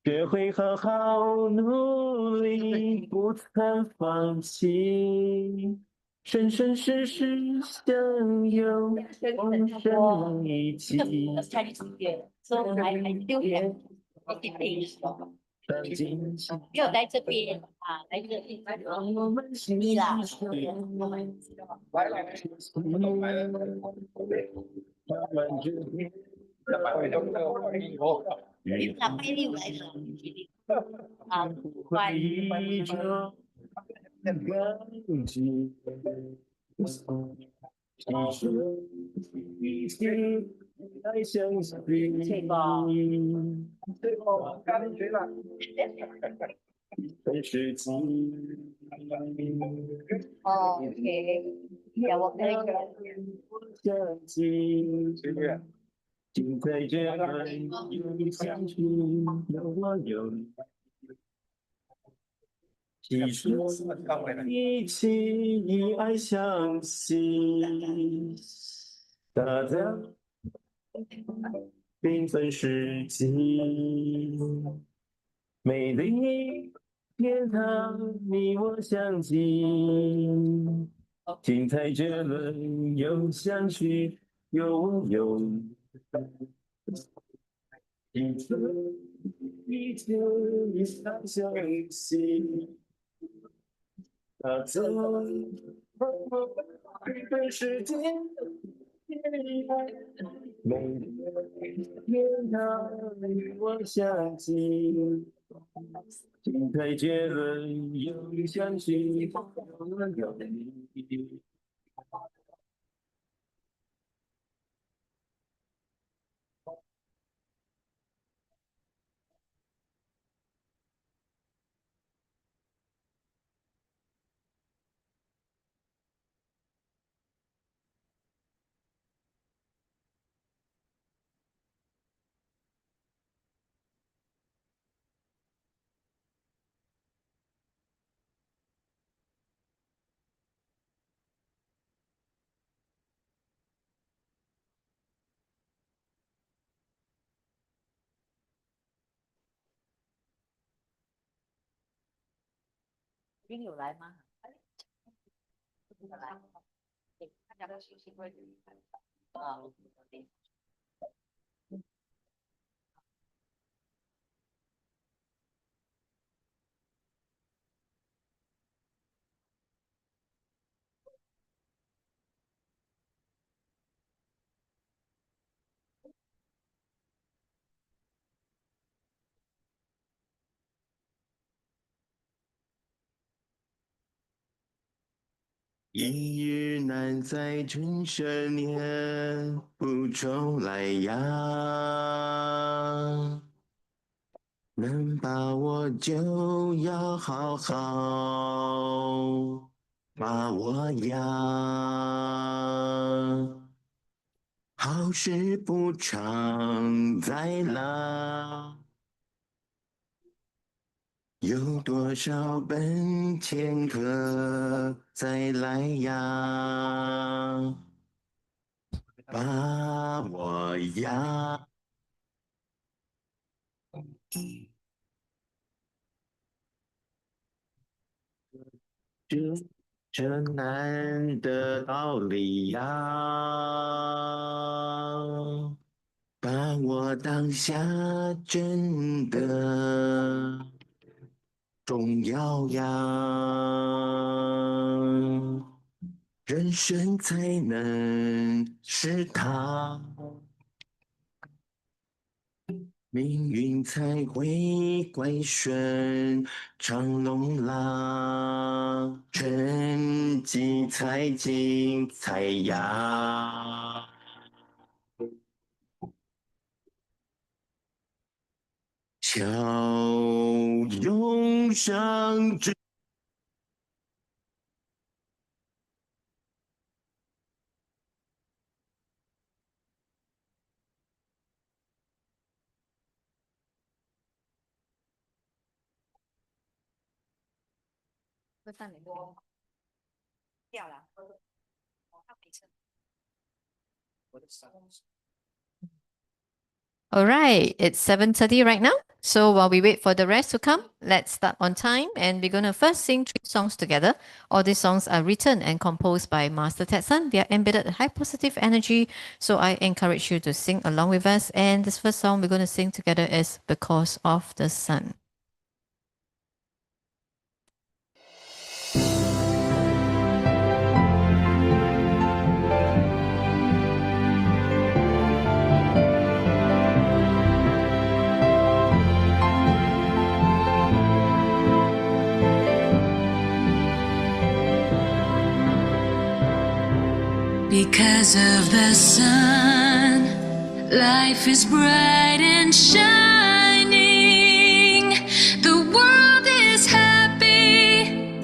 学会好好努力，不曾放弃，生生世世相拥，往生一起。没有在这边啊，来这里，你啦，你哪拜六来的？啊，关一种感激，一起来相随。本世纪，哦，OK，呀，我可以。相信，尽在这段有相聚，有我有你。细说一起以爱相惜，大家缤纷世纪，美丽天堂，你我相近，精彩绝伦又相许，有我有你，一生一切以爱相惜。走遍世界，每天堂与我相近，精彩绝伦又相许，有我有你。冰有来吗？有来，对，大家都休息会。啊，一日难再春生年，不重来呀。能把握就要好好把握呀。好事不常在啦，有多少本钱可再来呀？把握呀！这难的道理呀，把握当下真的重要呀，人生才能是他，命运才会归顺长龙啦，成绩才精彩呀。笑容上只会上联络掉了，他没车。All right, it's 7:30 right now. So while we wait for the rest to come, let's start on time. And we're going to first sing 3 songs together. All these songs are written and composed by Master Tetsun. They are embedded high positive energy. So I encourage you to sing along with us. And this first song we're going to sing together is Because of the Sun. Because of the sun, life is bright and shining. The world is happy,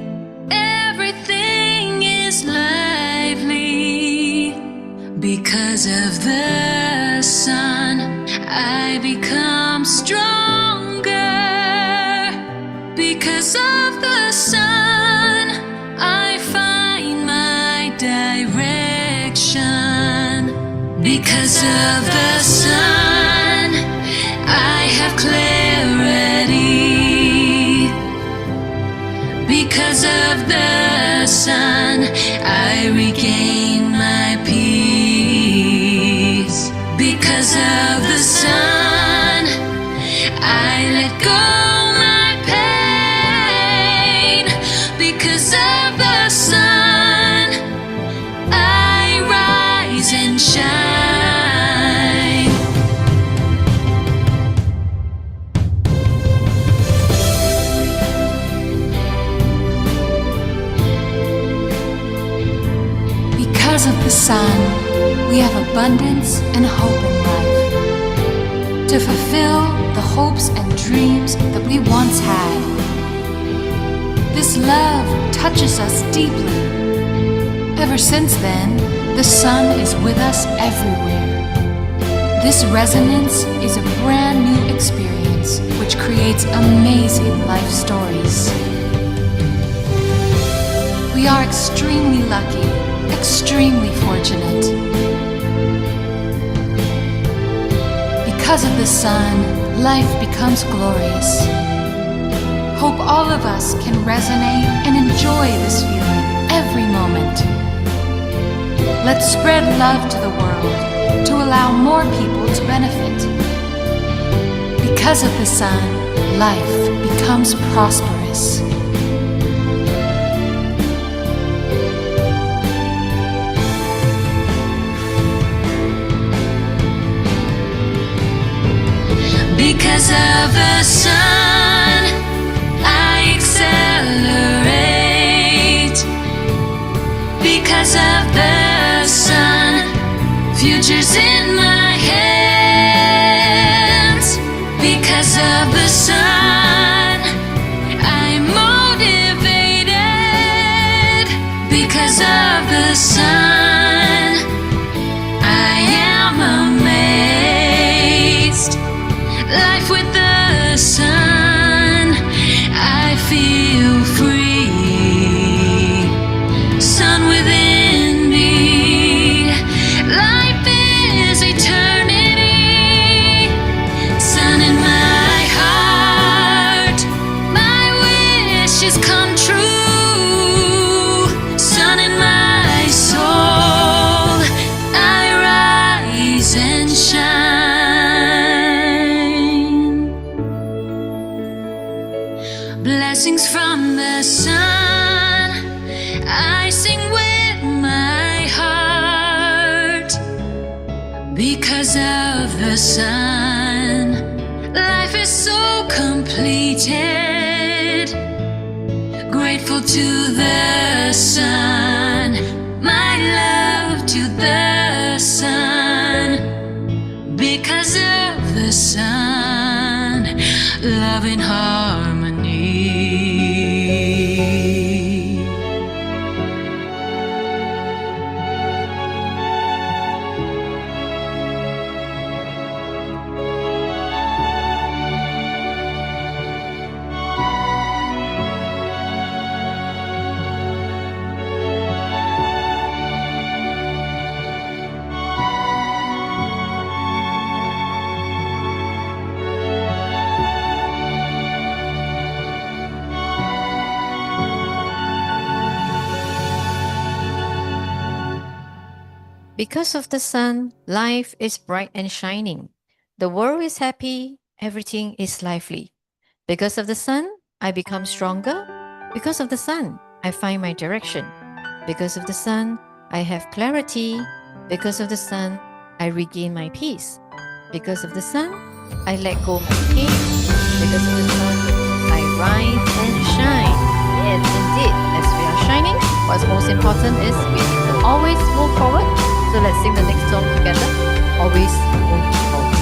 everything is lively. Because of the sun, I become stronger. Because of the sun, I find my direction. Because of the sun, I have clarity. Because of the sun, I regain my peace. Because of the sun, I let go my pain. Because of the sun, I rise and shine. Because of the sun, we have abundance and hope in life. To fulfill the hopes and dreams that we once had. This love touches us deeply. Ever since then, the sun is with us everywhere. This resonance is a brand new experience which creates amazing life stories. We are extremely lucky, extremely fortunate. Because of the sun, life becomes glorious. Hope all of us can resonate and enjoy this feeling every moment. Let's spread love to the world to allow more people to benefit. Because of the sun, life becomes prosperous. Because of the sun, I accelerate. Because of the sun, future's in my hands. Because of the sun, I'm motivated. Because of the sun, I am amazed. Life with the sun, I feel free. Sun within me, life is eternity. Sun in my heart, my wishes come true. Sun in my soul, I rise and shine. Blessings from the sun, I sing with my heart. Because of the sun, life is so completed. Grateful to the sun, my love to the sun. Because of the sun, love in harmony. Because of the sun, life is bright and shining. The world is happy, everything is lively. Because of the sun, I become stronger. Because of the sun, I find my direction. Because of the sun, I have clarity. Because of the sun, I regain my peace. Because of the sun, I let go my pain. Because of the sun, I rise and shine. Yes, indeed, as we are shining, what's most important is we need to always move forward. So let's sing the next song together. Always move forward.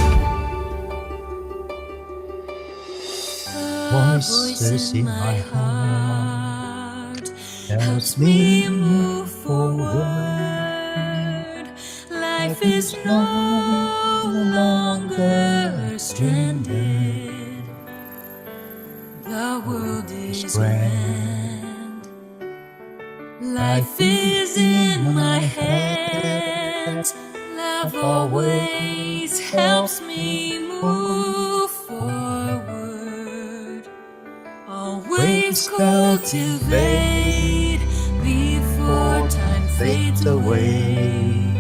Voices in my heart helps me move forward. Life is no longer stranded. The world is grand. Life is in my hands. Love always helps me move forward. Always cultivate before time fades away.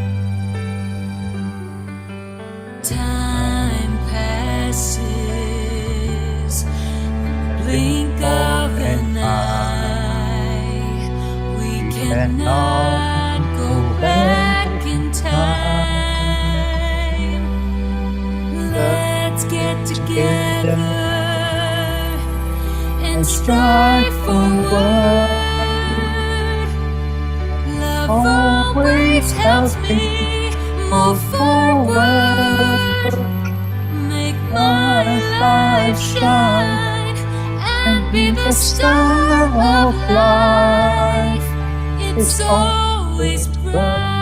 Time passes, blink of an eye. We cannot go back in time. Let's get together and strive forward. Love always helps me move forward. Make my life shine and be the star of life. It's always bright.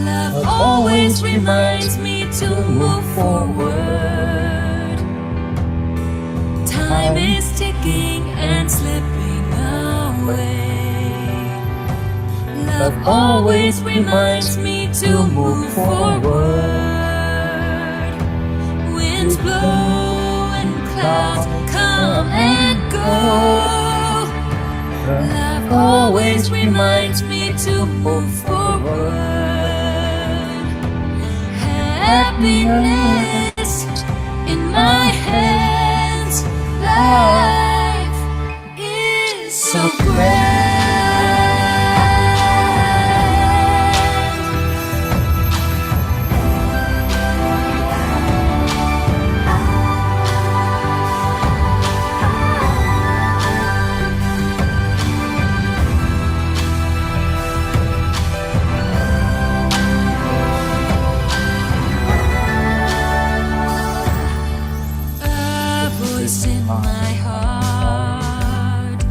Love always reminds me to move forward. Time is ticking and slipping away. Love always reminds me to move forward. Winds blow and clouds come and go. Love always reminds me to move forward. Happiness in my hands. Life is so grand. In my heart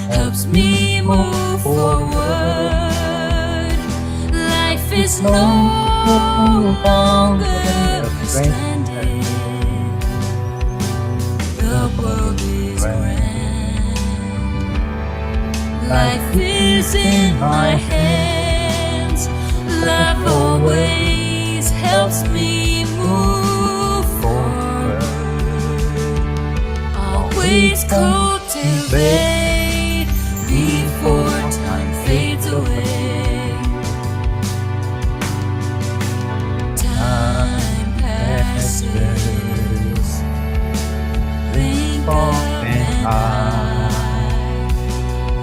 helps me move forward. Life is no longer stranded. The world is grand. Life is in my hands. Love always helps me move forward. Always cultivate before time fades away. Time passes, blink of an eye.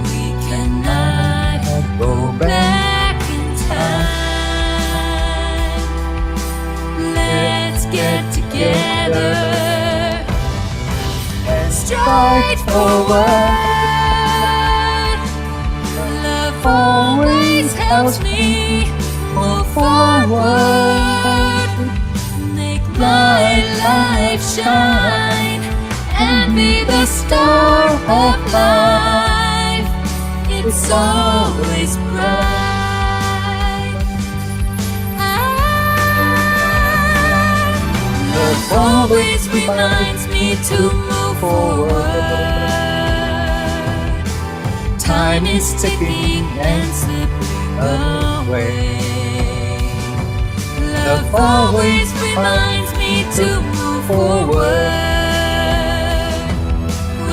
We cannot go back in time. Let's get together, stride forward. Love always helps me move forward. Make my life shine and be the star of life. It's always bright. Love always reminds me to move forward. Time is ticking and slipping away. Love always reminds me to move forward.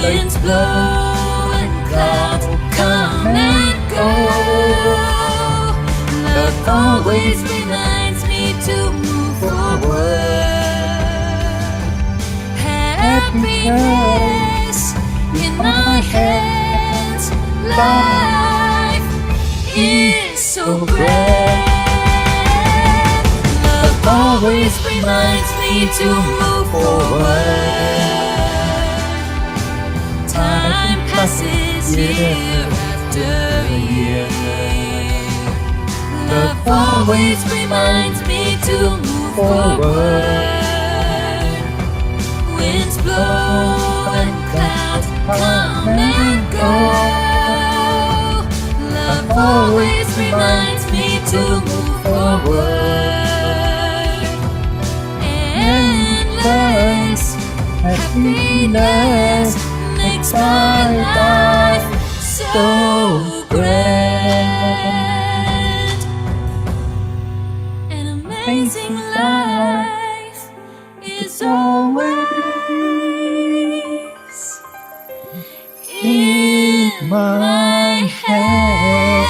Winds blow and clouds come and go. Love always reminds me to move forward. Happiness in my hands. Life is so grand. Love always reminds me to move forward. Time passes year after year. Love always reminds me to move forward. Winds blow and clouds come and go. Love always reminds me to move forward. Endless happiness makes my life so grand. An amazing life is always in my hands.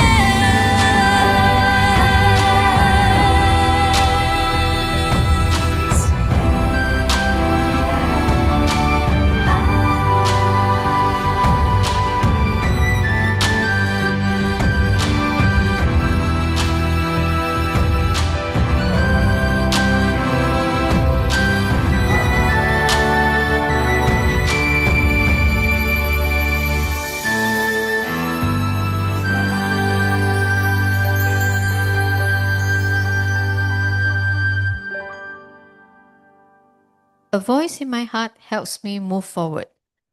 A voice in my heart helps me move forward.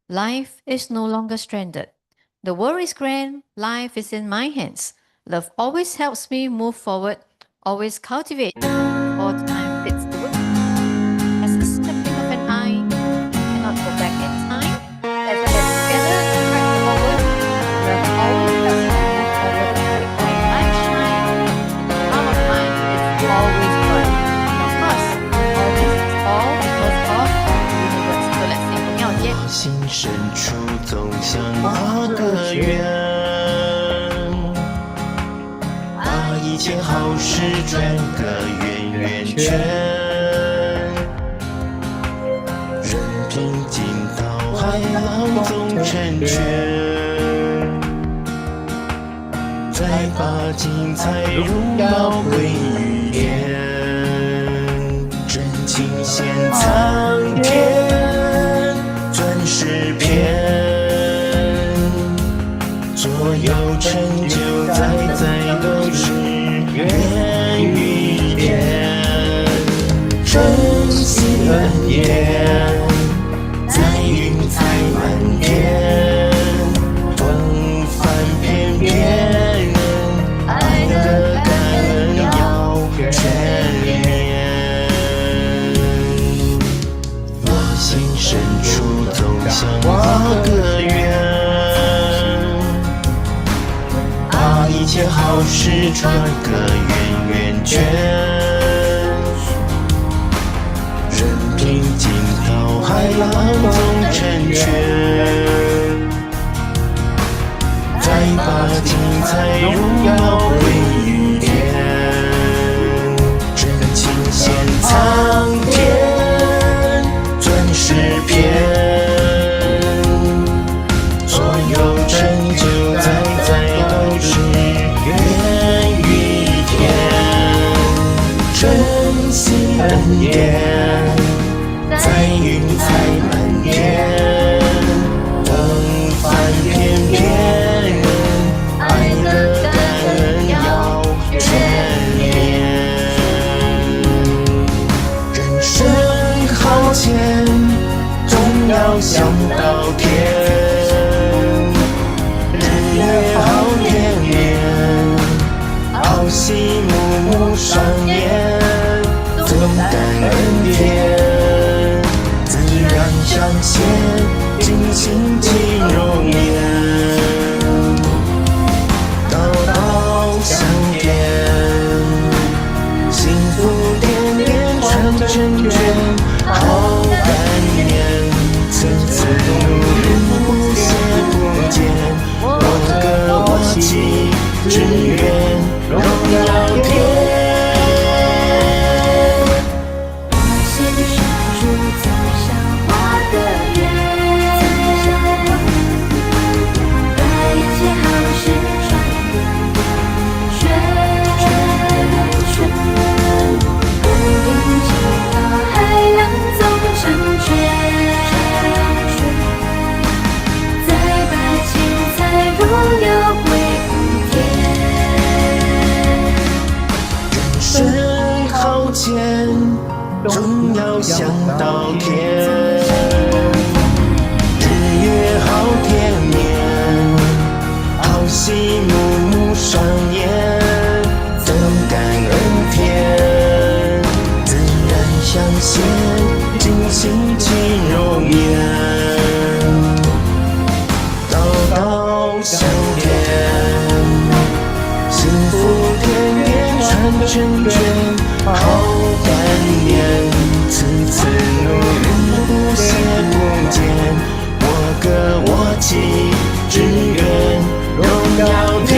Life is no longer stranded. The world is grand, life is in my hands. Love always helps me move forward, always cultivate before time fits the wood. As a snap of an eye, cannot go back in time. As we get together and track forward, love always helps me move forward. When light shines, the heart of mine is always bright. Of course, all this is all because of universe. So let's sing 不妙见。心深处总想画个圆，把一切好事转个圆圆圈，任凭惊涛骇浪总成全，再把精彩荣耀归于天，真情献苍天，钻石片，所有成就在都是源于天，珍惜恩典，在云彩满天，风帆翩翩，爱的感恩要全面。我心深处总想画个圆，把一切好事转个圆圆圈，任凭惊涛骇浪总成全，再把精彩荣耀归于天，真情献苍天，钻石片，所有成就在都是源于天，珍惜恩典，在云彩满天，风帆翩翩，爱的感恩要要想到天，日月好甜绵，好戏暮暮双眼，怎感恩天，自然相见，尽心尽容颜，道道相连。幸福甜甜传圈圈，好感念，次次努力不懈不减，我歌我泣，只愿荣耀天。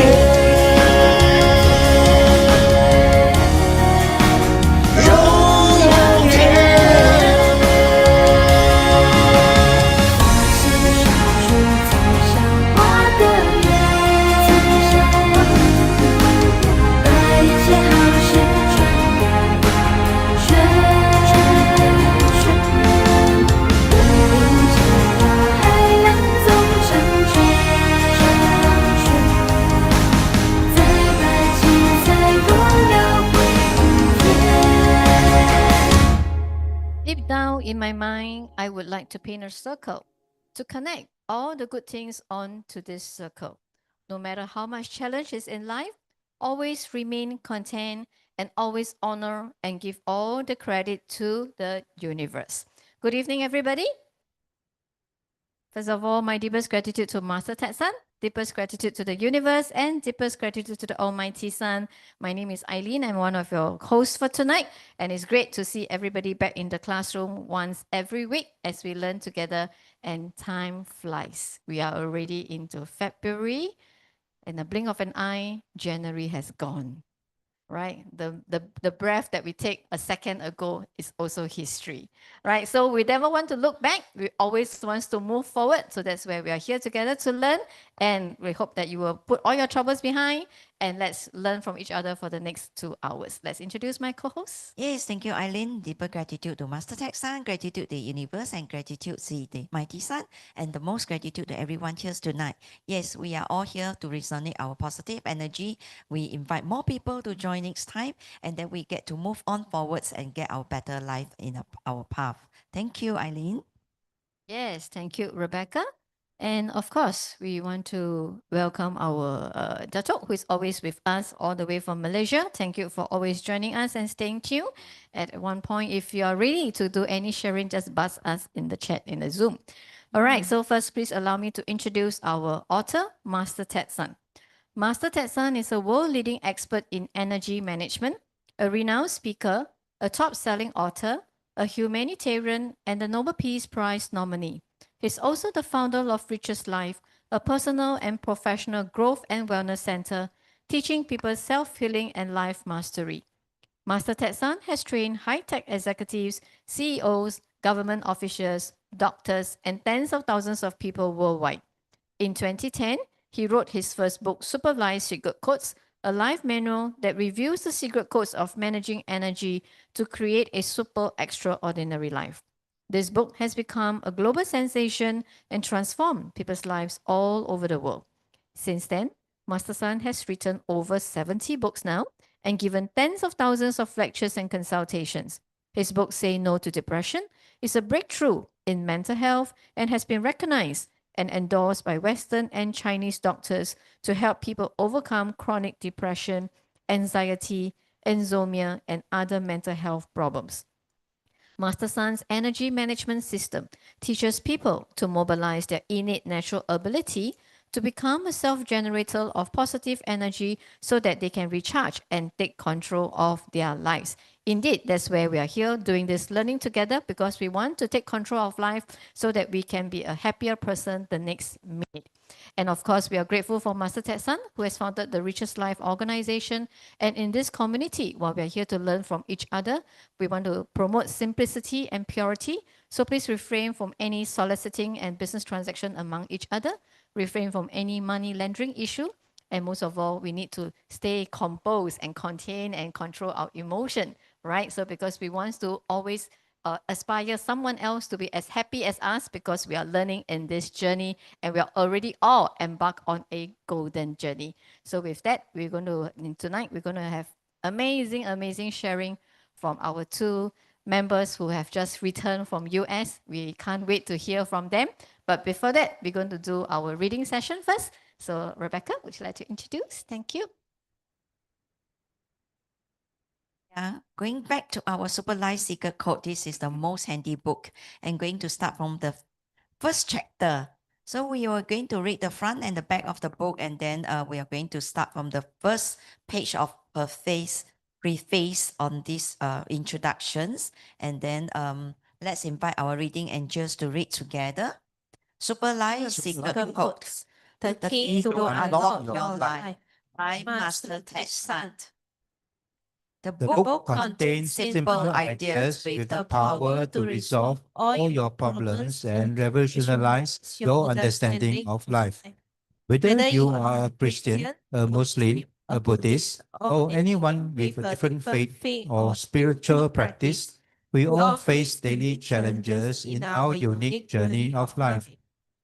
Deep down in my mind, I would like to paint a circle to connect all the good things onto this circle. No matter how much challenge is in life, always remain content and always honor and give all the credit to the universe. Good evening, everybody. First of all, my deepest gratitude to Master Ted-san, deepest gratitude to the universe, and deepest gratitude to the Almighty Sun. My name is Eileen. I'm one of your hosts for tonight, and it's great to see everybody back in the classroom once every week as we learn together, and time flies. We are already into February. In the blink of an eye, January has gone. Right? The breath that we take a second ago is also history, right? So we never want to look back. We always want to move forward. So that's where we are here together to learn. And we hope that you will put all your troubles behind and let's learn from each other for the next 2 hours. Let's introduce my co-host. Yes, thank you, Eileen. Deeper gratitude to Master Ted-san, gratitude to the universe, and gratitude to the Mighty Sun, and the most gratitude to everyone here tonight. Yes, we are all here to resonate our positive energy. We invite more people to join next time, and then we get to move on forwards and get our better life in our path. Thank you, Eileen. Yes, thank you, Rebecca. And of course, we want to welcome our Datuk, who is always with us all the way from Malaysia. Thank you for always joining us and staying tuned. At one point, if you are ready to do any sharing, just buzz us in the chat, in the Zoom. All right, so first, please allow me to introduce our author, Master Ted-san. Master Ted-san is a world-leading expert in energy management, a renowned speaker, a top-selling author, a humanitarian, and the Nobel Peace Prize nominee. He's also the founder of Richest Life, a personal and professional growth and wellness center, teaching people self-healing and life mastery. Master Ted-san has trained high-tech executives, CEOs, government officials, doctors, and tens of thousands of people worldwide. In 2010, he wrote his first book, Supervised Secret Codes, a life manual that reviews the secret codes of managing energy to create a super extraordinary life. This book has become a global sensation and transformed people's lives all over the world. Since then, Master San has written over 70 books now and given tens of thousands of lectures and consultations. His book, Say No to Depression, is a breakthrough in mental health and has been recognized and endorsed by Western and Chinese doctors to help people overcome chronic depression, anxiety, insomnia, and other mental health problems. Master San's energy management system teaches people to mobilize their innate natural ability to become a self-generator of positive energy so that they can recharge and take control of their lives. Indeed, that's where we are here doing this learning together, because we want to take control of life so that we can be a happier person the next minute. And of course, we are grateful for Master Ted-san, who has founded the Richest Life organization. And in this community, while we are here to learn from each other, we want to promote simplicity and purity. So please refrain from any soliciting and business transaction among each other. Refrain from any money laundering issue. And most of all, we need to stay composed and contain and control our emotion, right? So because we want to always aspire someone else to be as happy as us, because we are learning in this journey and we are already all embarked on a golden journey. So with that, tonight we're going to have amazing sharing from our two members who have just returned from US. We can't wait to hear from them. But before that, we're going to do our reading session first. So Rebecca, would you like to introduce? Thank you. Yeah, going back to our Super Life Secret Code, this is the most handy book, and going to start from the first chapter. So we are going to read the front and the back of the book, and then we are going to start from the first page of her preface on these introductions, and then let's invite our reading angels to read together. Super Life Secret Codes, the key to unlock your life by Master Ted Sant. The book contains simple ideas with the power to resolve all your problems and revolutionize your understanding of life. Whether you are a Christian, a Muslim, a Buddhist, or anyone with a different faith or spiritual practice, we all face daily challenges in our unique journey of life.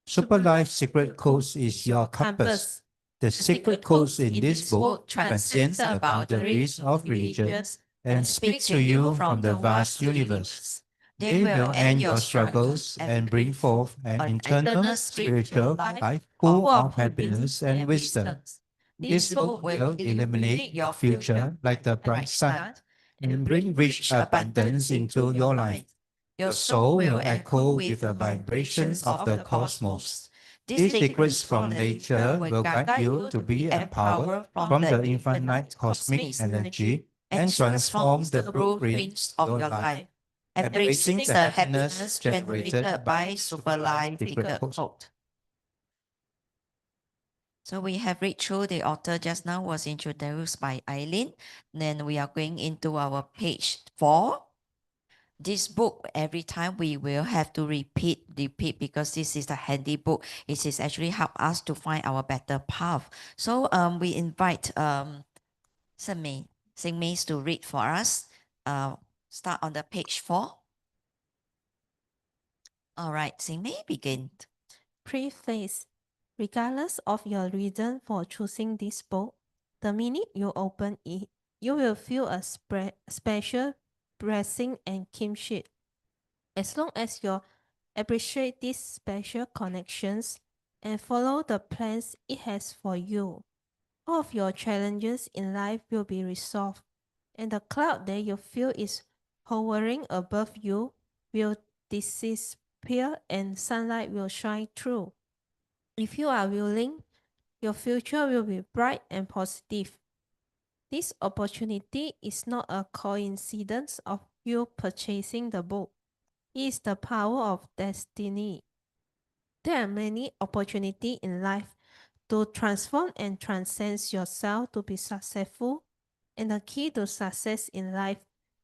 Super Life Secret Codes is your compass. The secret codes in this book transcend the boundaries of religions and speak to you from the vast universe. They will end your struggles and bring forth an internal spiritual life full of happiness and wisdom. This book will illuminate your future like the bright sun and bring rich abundance into your life. Your soul will echo with the vibrations of the cosmos. These secrets from nature will guide you to be empowered from the infinite cosmic energy and transform the blueprints of your life, embracing the happiness generated by Super Life Secret Code. So we have read through the author just now was introduced by Eileen. Then we are going into our page 4. This book, every time we will have to repeat because this is a handy book. It is actually help us to find our better path. So we invite Sing Mei to read for us. Start on the page 4. All right, Sing Mei, begin. Preface. Regardless of your reason for choosing this book, the minute you open it, you will feel a special blessing and kinship. As long as you appreciate these special connections and follow the plans it has for you, all of your challenges in life will be resolved, and the cloud that you feel is hovering above you will disappear and sunlight will shine through. If you are willing, your future will be bright and positive. This opportunity is not a coincidence of you purchasing the book. It is the power of destiny. There are many opportunities in life to transform and transcend yourself to be successful, and the key to success in life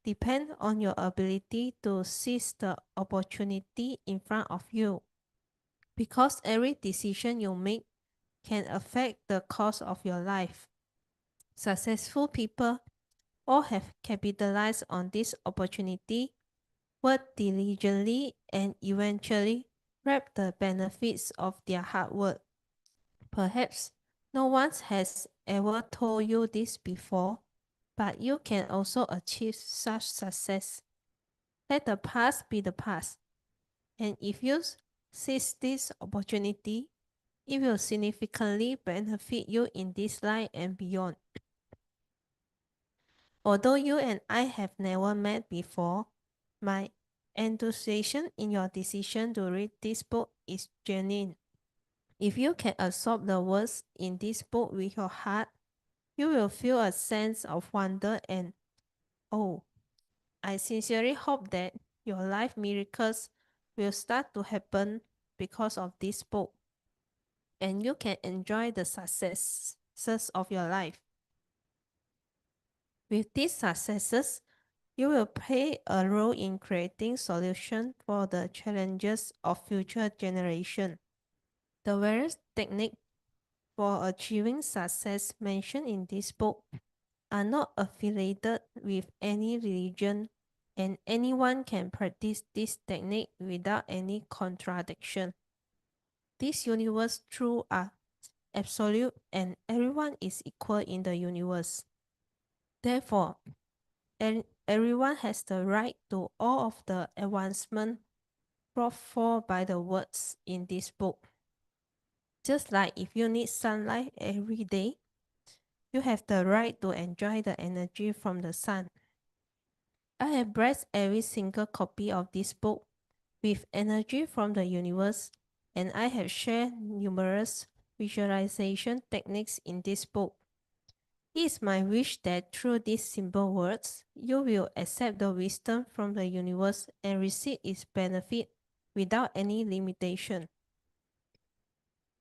depends on your ability to seize the opportunity in front of you. Because every decision you make can affect the course of your life. Successful people all have capitalized on this opportunity, worked diligently, and eventually reap the benefits of their hard work. Perhaps no one has ever told you this before, but you can also achieve such success. Let the past be the past, and if you seize this opportunity, it will significantly benefit you in this life and beyond. Although you and I have never met before, my enthusiasm in your decision to read this book is genuine. If you can absorb the words in this book with your heart, you will feel a sense of wonder and awe. I sincerely hope that your life miracles will start to happen because of this book, and you can enjoy the successes of your life. With these successes, you will play a role in creating solutions for the challenges of future generations. The various techniques for achieving success mentioned in this book are not affiliated with any religion, and anyone can practice this technique without any contradiction. This universe truths are absolute, and everyone is equal in the universe. Therefore, everyone has the right to all of the advancement brought forth by the words in this book. Just like if you need sunlight every day, you have the right to enjoy the energy from the sun. I have blessed every single copy of this book with energy from the universe, and I have shared numerous visualization techniques in this book. It is my wish that through these simple words, you will accept the wisdom from the universe and receive its benefit without any limitation.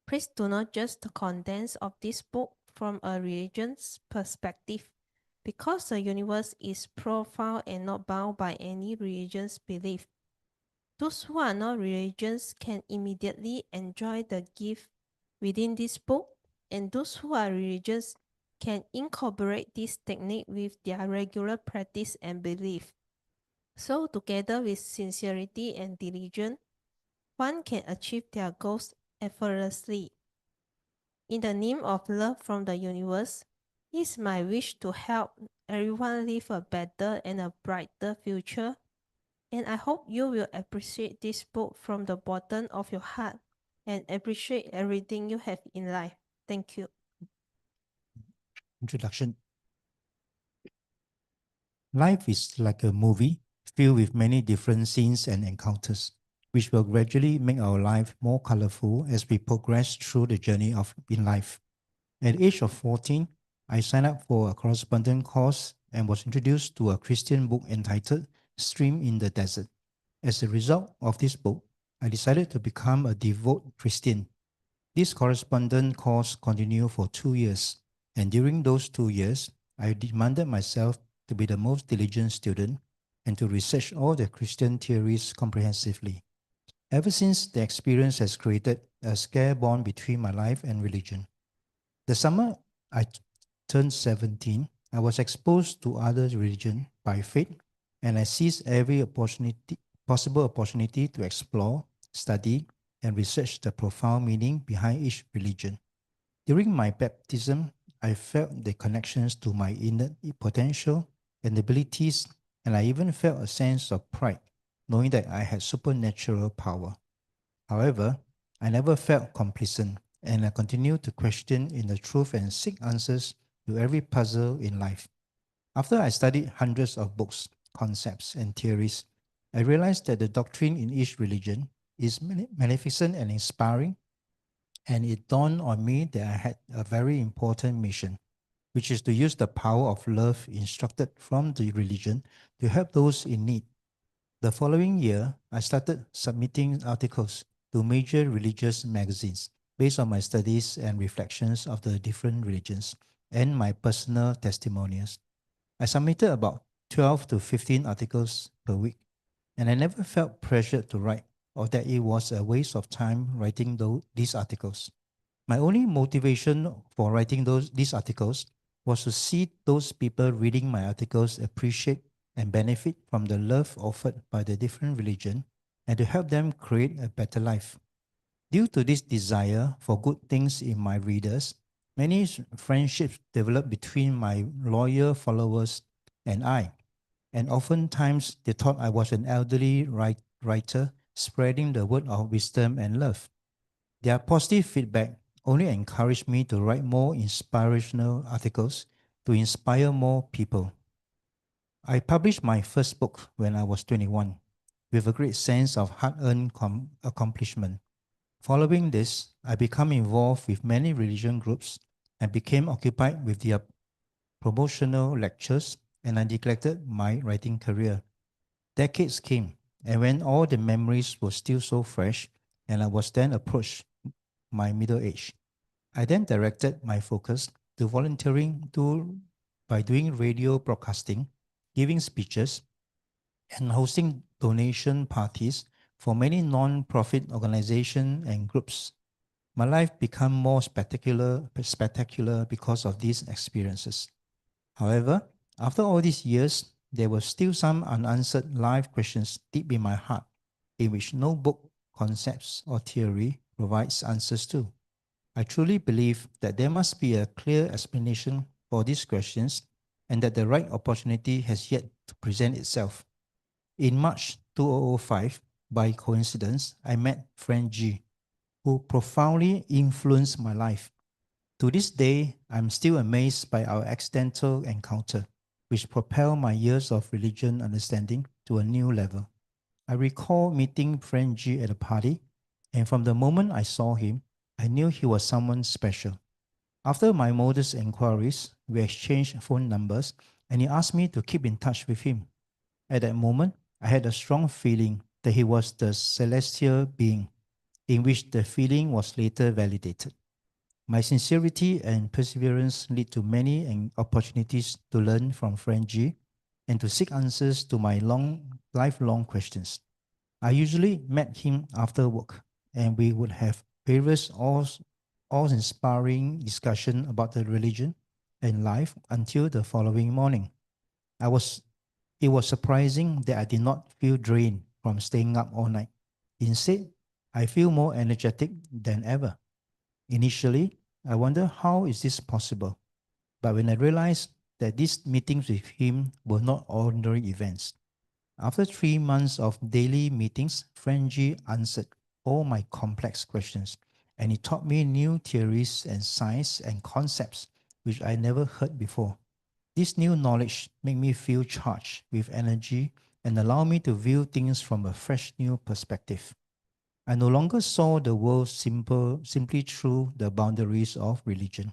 Please do not judge the contents of this book from a religion's perspective, because the universe is profound and not bound by any religion's belief. Those who are not religious can immediately enjoy the gift within this book, and those who are religious can incorporate this technique with their regular practice and belief. So together with sincerity and diligence, one can achieve their goals effortlessly. In the name of love from the universe, it is my wish to help everyone live a better and a brighter future, and I hope you will appreciate this book from the bottom of your heart and appreciate everything you have in life. Thank you. Introduction. Life is like a movie filled with many different scenes and encounters, which will gradually make our life more colorful as we progress through the journey of in life. At the age of 14, I signed up for a correspondence course and was introduced to a Christian book entitled Stream in the Desert. As a result of this book, I decided to become a devout Christian. This correspondence course continued for 2 years, and during those 2 years, I demanded myself to be the most diligent student and to research all the Christian theories comprehensively. Ever since, the experience has created a scare bond between my life and religion. The summer I turned 17, I was exposed to other religion by faith, and I seized every possible opportunity to explore, study, and research the profound meaning behind each religion. During my baptism, I felt the connections to my inner potential and abilities, and I even felt a sense of pride, knowing that I had supernatural power. However, I never felt complacent, and I continued to question in the truth and seek answers to every puzzle in life. After I studied hundreds of books, concepts, and theories, I realized that the doctrine in each religion is magnificent and inspiring, and it dawned on me that I had a very important mission, which is to use the power of love instructed from the religion to help those in need. The following year, I started submitting articles to major religious magazines based on my studies and reflections of the different religions and my personal testimonials. I submitted about 12 to 15 articles per week, and I never felt pressured to write or that it was a waste of time writing these articles. My only motivation for writing these articles was to see those people reading my articles appreciate and benefit from the love offered by the different religion and to help them create a better life. Due to this desire for good things in my readers, many friendships developed between my loyal followers and I, and oftentimes they thought I was an elderly writer spreading the word of wisdom and love. Their positive feedback only encouraged me to write more inspirational articles to inspire more people. I published my first book when I was 21 with a great sense of hard-earned accomplishment. Following this, I became involved with many religion groups and became occupied with their promotional lectures, and I neglected my writing career. Decades came, and when all the memories were still so fresh, and I was then approached my middle age, I then directed my focus to volunteering by doing radio broadcasting, giving speeches, and hosting donation parties for many non-profit organizations and groups. My life became more spectacular because of these experiences. However, after all these years, there were still some unanswered life questions deep in my heart, in which no book, concepts, or theory provides answers to. I truly believe that there must be a clear explanation for these questions and that the right opportunity has yet to present itself. In March 2005, by coincidence, I met friend G, who profoundly influenced my life. To this day, I'm still amazed by our accidental encounter, which propelled my years of religion understanding to a new level. I recall meeting friend G at a party, and from the moment I saw him, I knew he was someone special. After my modest inquiries, we exchanged phone numbers, and he asked me to keep in touch with him. At that moment, I had a strong feeling that he was the celestial being, in which the feeling was later validated. My sincerity and perseverance lead to many opportunities to learn from friend G and to seek answers to my lifelong questions. I usually met him after work, and we would have various awe-inspiring discussion about the religion and life until the following morning. It was surprising that I did not feel drained from staying up all night. Instead, I feel more energetic than ever. Initially, I wondered how is this possible, but when I realized that these meetings with him were not ordinary events. After 3 months of daily meetings, friend G answered all my complex questions, and he taught me new theories and science and concepts which I never heard before. This new knowledge made me feel charged with energy and allowed me to view things from a fresh new perspective. I no longer saw the world simply through the boundaries of religion.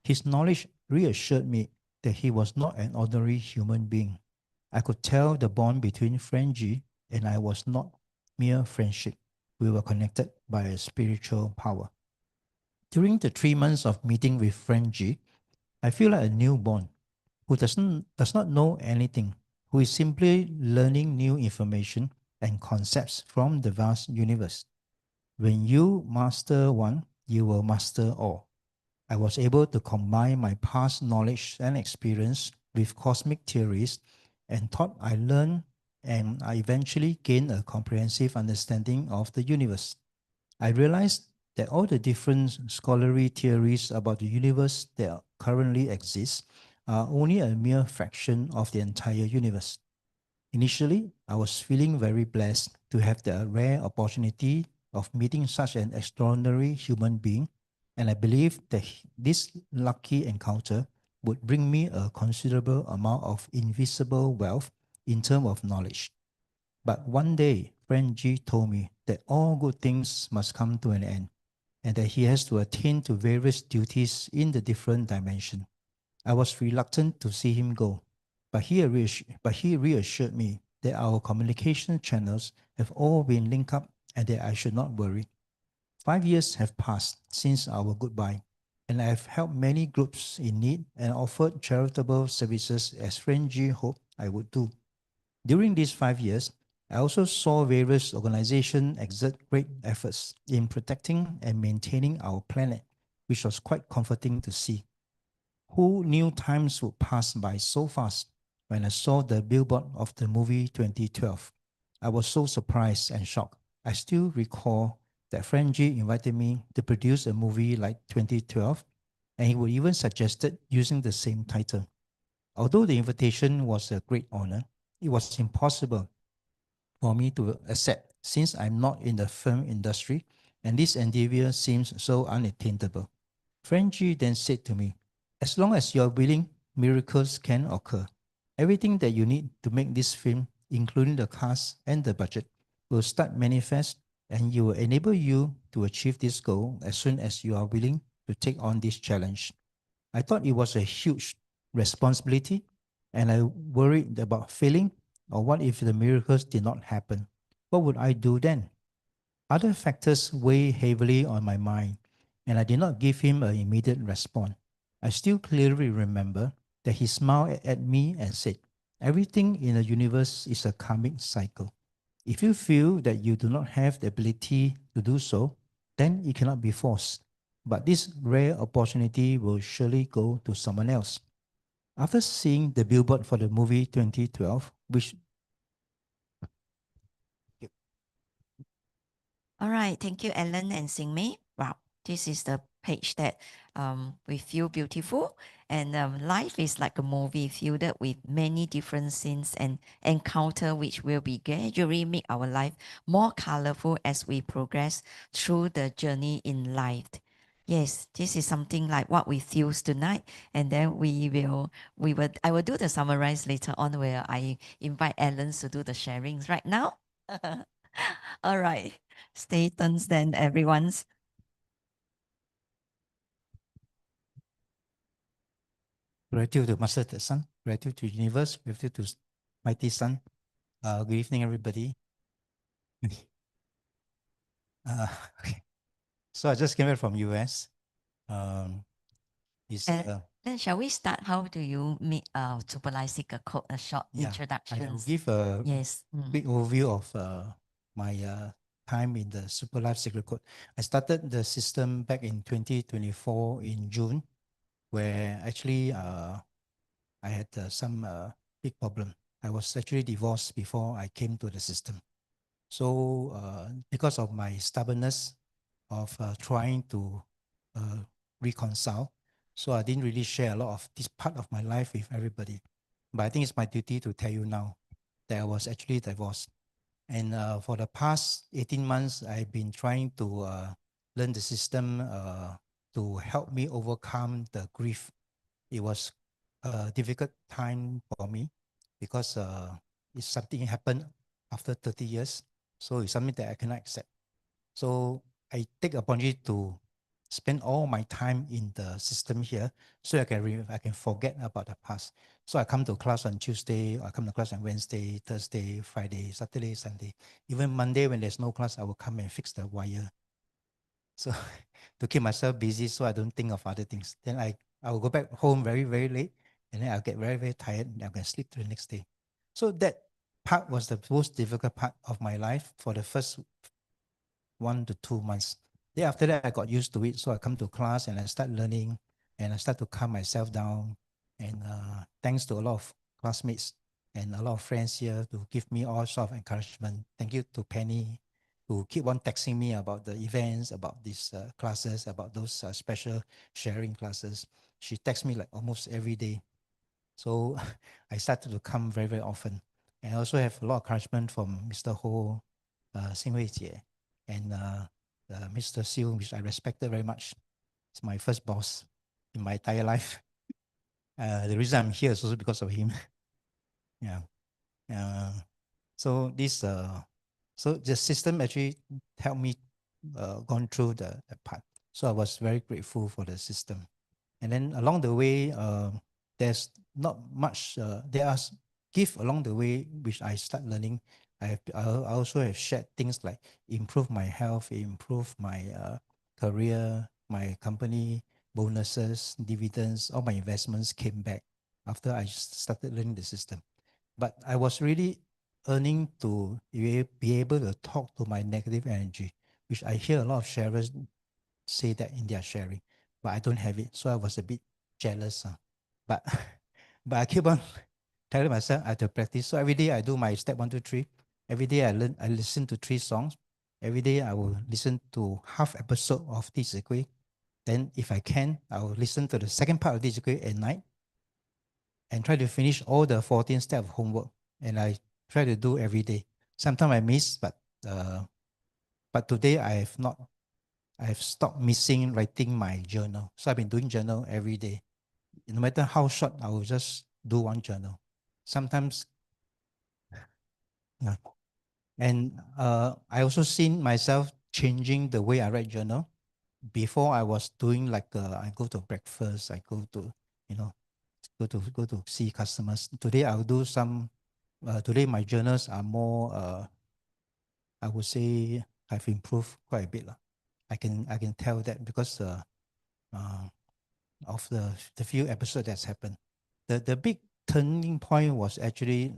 His knowledge reassured me that he was not an ordinary human being. I could tell the bond between friend G and I was not mere friendship. We were connected by a spiritual power. During the 3 months of meeting with friend G, I feel like a newborn who does not know anything, who is simply learning new information and concepts from the vast universe. When you master one, you will master all. I was able to combine my past knowledge and experience with cosmic theories and thought I learned, and I eventually gained a comprehensive understanding of the universe. I realized that all the different scholarly theories about the universe that currently exist are only a mere fraction of the entire universe. Initially, I was feeling very blessed to have the rare opportunity of meeting such an extraordinary human being, and I believed that this lucky encounter would bring me a considerable amount of invisible wealth in terms of knowledge. But one day, friend G told me that all good things must come to an end, and that he has to attend to various duties in the different dimension. I was reluctant to see him go, but he reassured me that our communication channels have all been linked up and that I should not worry. 5 years have passed since our goodbye, and I have helped many groups in need and offered charitable services as friend G hoped I would do. During these 5 years, I also saw various organizations exert great efforts in protecting and maintaining our planet, which was quite comforting to see. Who knew times would pass by so fast? When I saw the billboard of the movie 2012, I was so surprised and shocked. I still recall that friend G invited me to produce a movie like 2012, and he would even suggested using the same title. Although the invitation was a great honor, it was impossible for me to accept since I'm not in the film industry and this endeavor seems so unattainable. Friend G then said to me, as long as you're willing, miracles can occur. Everything that you need to make this film, including the cast and the budget, will start manifest and you will enable you to achieve this goal as soon as you are willing to take on this challenge. I thought it was a huge responsibility and I worried about failing, or what if the miracles did not happen? What would I do then? Other factors weigh heavily on my mind, and I did not give him an immediate response. I still clearly remember that he smiled at me and said, everything in the universe is a karmic cycle. If you feel that you do not have the ability to do so, then it cannot be forced. But this rare opportunity will surely go to someone else. After seeing the billboard for the movie 2012, which All right, thank you, Alan and Singmei. Wow, this is the page that we feel beautiful, and life is like a movie filled with many different scenes and encounter, which will be gradually make our life more colorful as we progress through the journey in life. Yes, this is something like what we feel tonight, and then I will do the summarize later on, where I invite Alan to do the sharings right now. All right, stay tuned then, everyone's. Gratitude to Master Sun, gratitude to universe, gratitude to Mighty Sun. Good evening, everybody. Okay. So I just came back from US. It's, Then shall we start? How do you make Super Seek a quote, a short I introduction? will give a Yes. quick overview of my time in the Super Life Secret Code. I started the system back in 2024 in June, where actually I had some big problem. I was actually divorced before I came to the system. So because of my stubbornness of trying to reconcile, so I didn't really share a lot of this part of my life with everybody. But I think it's my duty to tell you now that I was actually divorced. And for the past 18 months, I've been trying to learn the system to help me overcome the grief. It was a difficult time for me because it's something happened after 30 years. So it's something that I cannot accept. So I take opportunity to spend all my time in the system here so I can forget about the past. So I come to class on Tuesday, I come to class on Wednesday, Thursday, Friday, Saturday, Sunday. Even Monday when there's no class, I will come and fix the wire. So to keep myself busy so I don't think of other things. Then I will go back home very, very late, and then I'll get very, very tired, and I can sleep to the next day. So that part was the most difficult part of my life for the first 1 to 2 months. Then after that, I got used to it. So I come to class and I start learning, and I start to calm myself down. And thanks to a lot of classmates and a lot of friends here to give me all sort of encouragement. Thank you to Penny, who keep on texting me about the events, about these classes, about those special sharing classes. She texts me like almost every day. So I started to come very, very often. And I also have a lot of encouragement from Mr. Ho, Xing Hui Jie, and Mr. Siu, which I respected very much. It's my first boss in my entire life. The reason I'm here is also because of him. Yeah. So this so the system actually helped me gone through the part. So I was very grateful for the system. And then along the way, there's not much. There are gifts along the way which I start learning. I also have shared things like improve my health, improve my career, my company bonuses, dividends, all my investments came back after I started learning the system. But I was really earning to be able to talk to my negative energy, which I hear a lot of sharers say that in their sharing, but I don't have it. So I was a bit jealous. But but I keep on telling myself I have to practice. So every day I do my step 1, 2, 3. Every day I listen to 3 songs. Every day I will listen to half episode of Di Zi Gui. Then if I can, I will listen to the second part of Di Zi Gui at night and try to finish all the 14 steps of homework. And I try to do every day. Sometimes I miss, but today I have stopped missing writing my journal. So I've been doing journal every day. No matter how short, I will just do one journal. Sometimes, yeah. And I also seen myself changing the way I write journal. Before I was doing like I go to breakfast, I go to, go to see customers. Today I'll do some. Today my journals are more. I would say I've improved quite a bit. I can tell that because of the few episodes that's happened. The big turning point was actually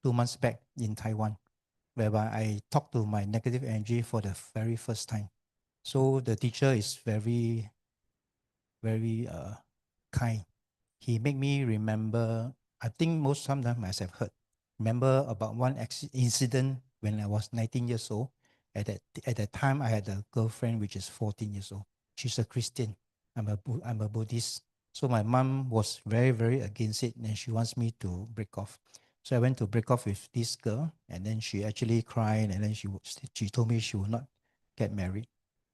2 months back in Taiwan, whereby I talked to my negative energy for the very first time. So the teacher is very, very kind. He made me remember, I think most sometimes I have heard, remember about one incident when I was 19 years old. At that time, I had a girlfriend which is 14 years old. she's a Christian. I'm a Buddhist. So my mom was very, very against it, and she wants me to break off. So I went to break off with this girl, and then she actually cried, and then she told me she will not get married.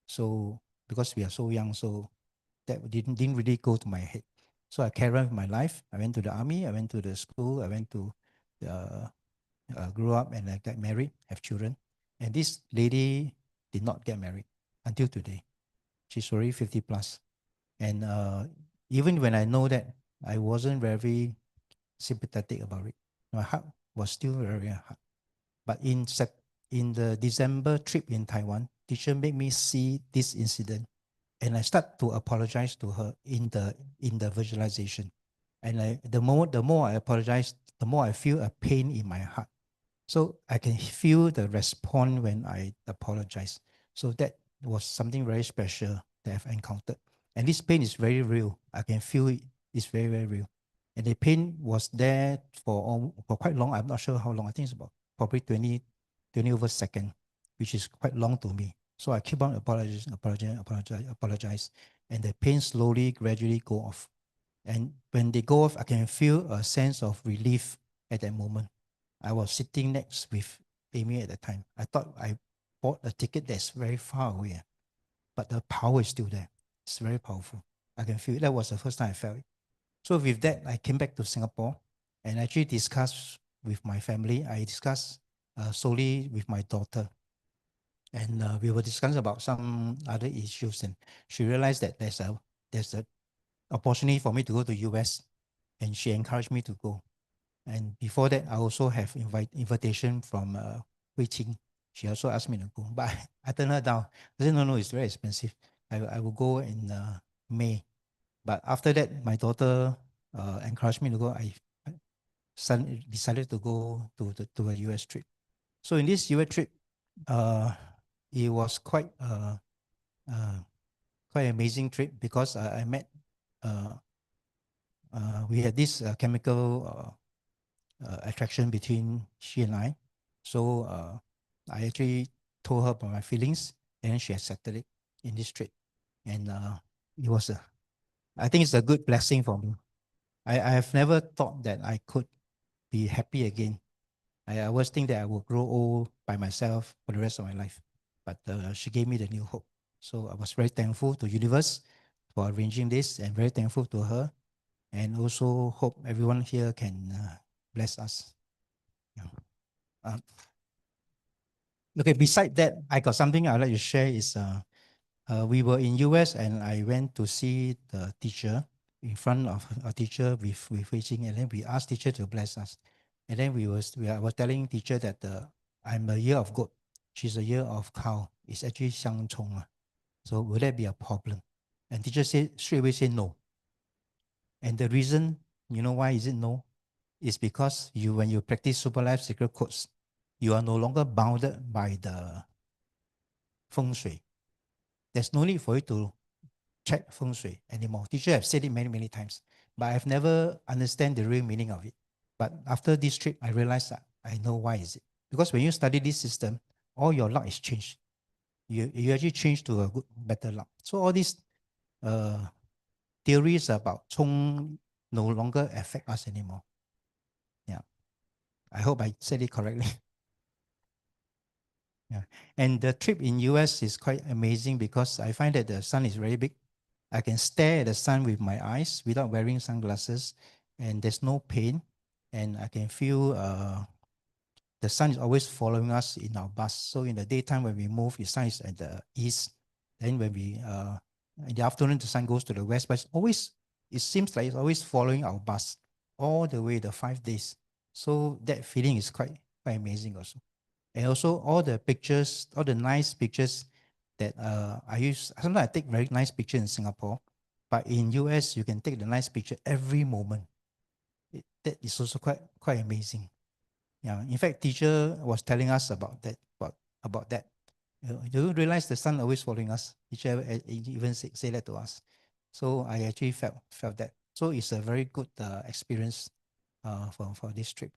So because we are so young, so that didn't really go to my head. So I carried on with my life. I went to the army. I went to the school. I went to grew up, and I got married, have children. And this lady did not get married until today. She's already 50 plus. And even when I know that, I wasn't very sympathetic about it. My heart was still very hard. But in the December trip in Taiwan, teacher made me see this incident, and I start to apologize to her in the visualization. And the more I apologize, the more I feel a pain in my heart. So I can feel the response when I apologize. So that was something very special that I've encountered. And this pain is very real. I can feel it. It's very, very real. And the pain was there for quite long. I'm not sure how long. I think it's about probably 20 over second, which is quite long to me. So I keep on apologize. And the pain slowly, gradually go off. And when they go off, I can feel a sense of relief at that moment. I was sitting next with Amy at the time. I thought I bought a ticket that's very far away, but the power is still there. It's very powerful. I can feel it. That was the first time I felt it. So with that, I came back to Singapore and actually discussed with my family. I discussed solely with my daughter. And we were discussing about some other issues, and she realized that there's a opportunity for me to go to US, and she encouraged me to go. And before that, I also have invitation from Hui Qing. She also asked me to go, but I turned her down. I said, no, it's very expensive. I will go in May. But after that, my daughter encouraged me to go. I decided to go to a US trip. So in this US trip, it was quite amazing trip because I met, we had this chemical attraction between she and I. So I actually told her about my feelings, and she accepted it in this trip. And it was I think it's a good blessing for me. I have never thought that I could be happy again. I always think that I will grow old by myself for the rest of my life. But she gave me the new hope. So I was very thankful to universe for arranging this, and very thankful to her. And also hope everyone here can bless us. Yeah. Okay, beside that, I got something I'd like to share is we were in US, and I went to see the teacher in front of a teacher with Beijing, and then we asked teacher to bless us. And then I was telling teacher that I'm a year of goat, she's a year of cow. It's actually 相冲. So will that be a problem? And teacher straight away said no. And the reason, you know why is it no? It's because when you practice Super Life Secret Codes, you are no longer bounded by the feng shui. There's no need for you to check feng shui anymore. Teacher have said it many, many times, but I've never understand the real meaning of it. But after this trip, I realized that I know why is it. Because when you study this system, all your luck is changed. You actually change to a good, better luck. So all these theories about Chong no longer affect us anymore. Yeah. I hope I said it correctly. Yeah. And the trip in US is quite amazing because I find that the sun is very big. I can stare at the sun with my eyes without wearing sunglasses, and there's no pain. And I can feel the sun is always following us in our bus. So in the daytime when we move, the sun is at the east. Then when we in the afternoon, the sun goes to the west. But it seems like it's always following our bus all the way the 5 days. So that feeling is quite amazing also. And also all the pictures, all the nice pictures that I use. Sometimes I take very nice picture in Singapore, but in US you can take the nice picture every moment. That is also quite amazing. Yeah. In fact, teacher was telling us about that. About that. You realize the sun always following us. Teacher even say that to us. So I actually felt that. So it's a very good experience for this trip.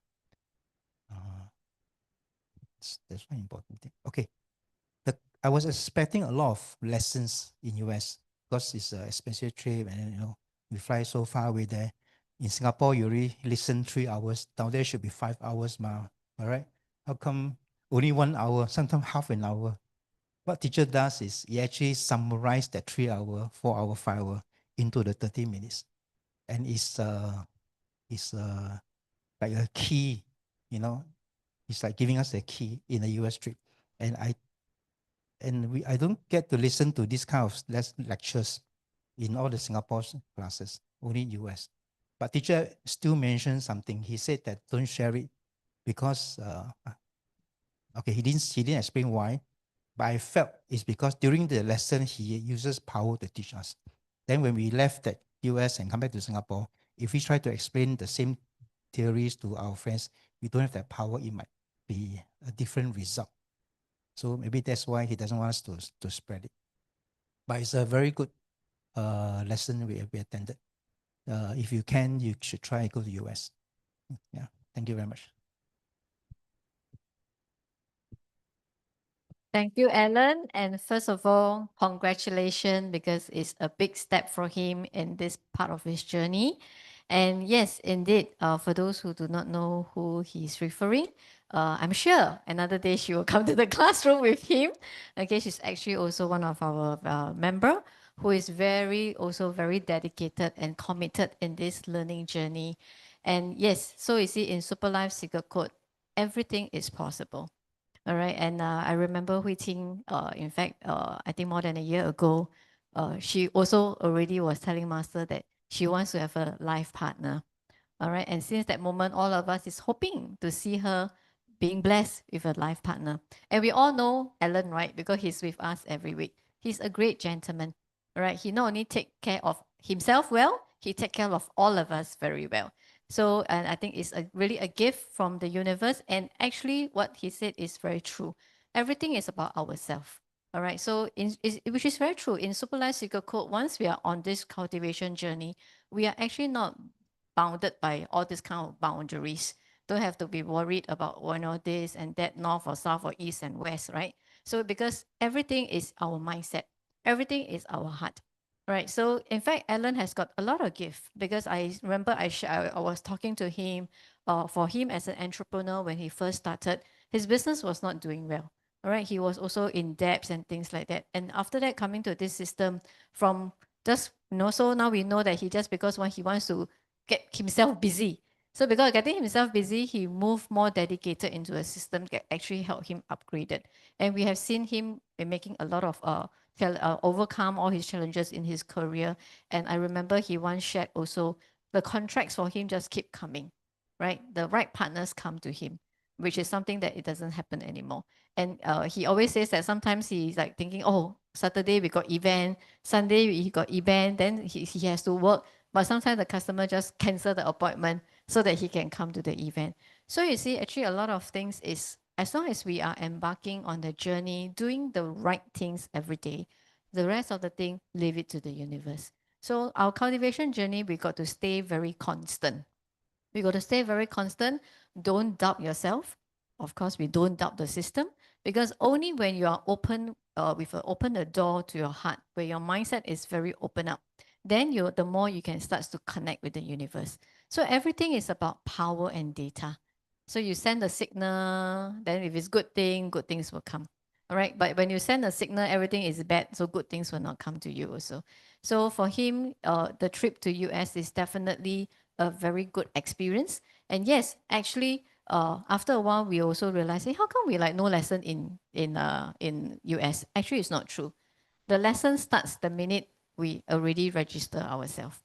That's one important thing. Okay. I was expecting a lot of lessons in US, because it's an expensive trip, and you know we fly so far away there. In Singapore, you already listen 3 hours. Down there should be 5 hours, ma. All right. How come only 1 hour? Sometimes half an hour. What teacher does is he actually summarize that 3 hour, 4 hour, 5 hour into the 30 minutes, and it's like a key, you know. It's like giving us a key in a US trip, and I don't get to listen to this kind of lectures in all the Singapore classes, only US. But teacher still mentioned something. He said that don't share it because okay, he didn't explain why, but I felt it's because during the lesson he uses power to teach us. Then when we left that US and come back to Singapore, if we try to explain the same theories to our friends, we don't have that power. It might be a different result. So maybe that's why he doesn't want us to spread it. But it's a very good lesson we attended. If you can, you should try and go to US. Yeah, thank you very much. Thank you, Alan. And first of all, congratulations, because it's a big step for him in this part of his journey. And yes, indeed, for those who do not know who he's referring, I'm sure another day she will come to the classroom with him. Okay, she's actually also one of our member who is also very dedicated and committed in this learning journey. And yes, so you see in Super Life Secret Code, everything is possible. All right, and I remember Hui Ting, in fact, I think more than a year ago, she also already was telling Master that she wants to have a life partner. All right, and since that moment, all of us is hoping to see her being blessed with a life partner. And we all know Alan, right? Because he's with us every week. He's a great gentleman. All right, he not only take care of himself well, he take care of all of us very well. So, and I think it's really a gift from the universe. And actually, what he said is very true. Everything is about ourselves. All right. So, which is very true. In Super Life Secret Code, once we are on this cultivation journey, we are actually not bounded by all these kind of boundaries. Don't have to be worried about this and that, north or south or east and west, right? So because everything is our mindset, everything is our heart. Right. So in fact, Alan has got a lot of gift, because I remember I was talking to him. For him as an entrepreneur, when he first started, his business was not doing well. All right. He was also in debts and things like that. And after that, coming to this system from just, so now we know that he just, because when he wants to get himself busy. So because getting himself busy, he moved more dedicated into a system that actually helped him upgraded. And we have seen him making a lot of overcome all his challenges in his career. And I remember he once shared also, the contracts for him just keep coming, right? The right partners come to him, which is something that it doesn't happen anymore. And he always says that sometimes he's like thinking, oh, Saturday we got event, Sunday he got event, then he has to work. But sometimes the customer just cancel the appointment so that he can come to the event. So you see, actually a lot of things is, as long as we are embarking on the journey, doing the right things every day, the rest of the thing, leave it to the universe. So our cultivation journey, we got to stay very constant. We got to stay very constant. Don't doubt yourself. Of course, we don't doubt the system, because only when you are open, open the door to your heart, where your mindset is very open up, then the more you can start to connect with the universe. So everything is about power and data. So you send a signal, then if it's good things will come. All right. But when you send a signal, everything is bad, so good things will not come to you also. So for him, the trip to US is definitely a very good experience. And yes, actually, after a while, we also realized, hey, how come we like no lesson in US? Actually, it's not true. The lesson starts the minute we already register ourselves.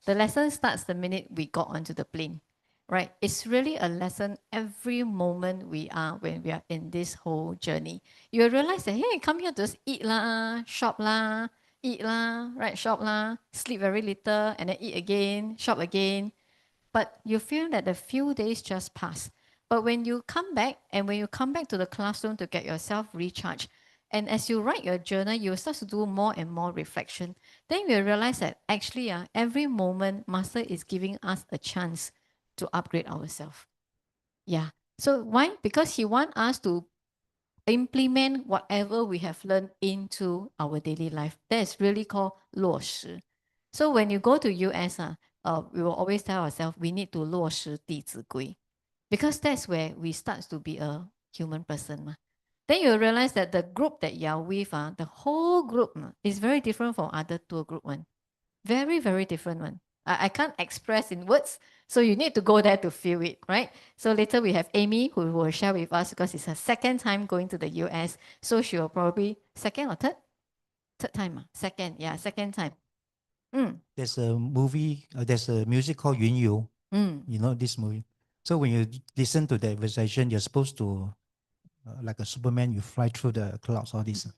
The lesson starts the minute we got onto the plane, right? It's really a lesson every moment when we are in this whole journey. You will realize that, hey, come here to just eat lah, shop lah, eat lah, right, shop lah, sleep very little, and then eat again, shop again. But you feel that the few days just pass. But when you come back, and when you come back to the classroom to get yourself recharged, and as you write your journal, you start to do more and more reflection. Then you realize that actually, every moment, Master is giving us a chance to upgrade ourselves. Yeah. So why? Because he wants us to implement whatever we have learned into our daily life. That is really called 落实. So when you go to US, we will always tell ourselves we need to 落实弟子规, because that's where we start to be a human person. Then you realize that the group that you are with, the whole group is very different from other tour group one. Very, very different one. I can't express in words, so you need to go there to feel it, right? So later we have Amy who will share with us because it's her second time going to the US. So she will probably second or third? Third time, second, yeah, second time. There's a movie, there's a music called Yun Yu. You know this movie. So when you listen to that conversation, you're supposed to, like a Superman, you fly through the clouds, all this.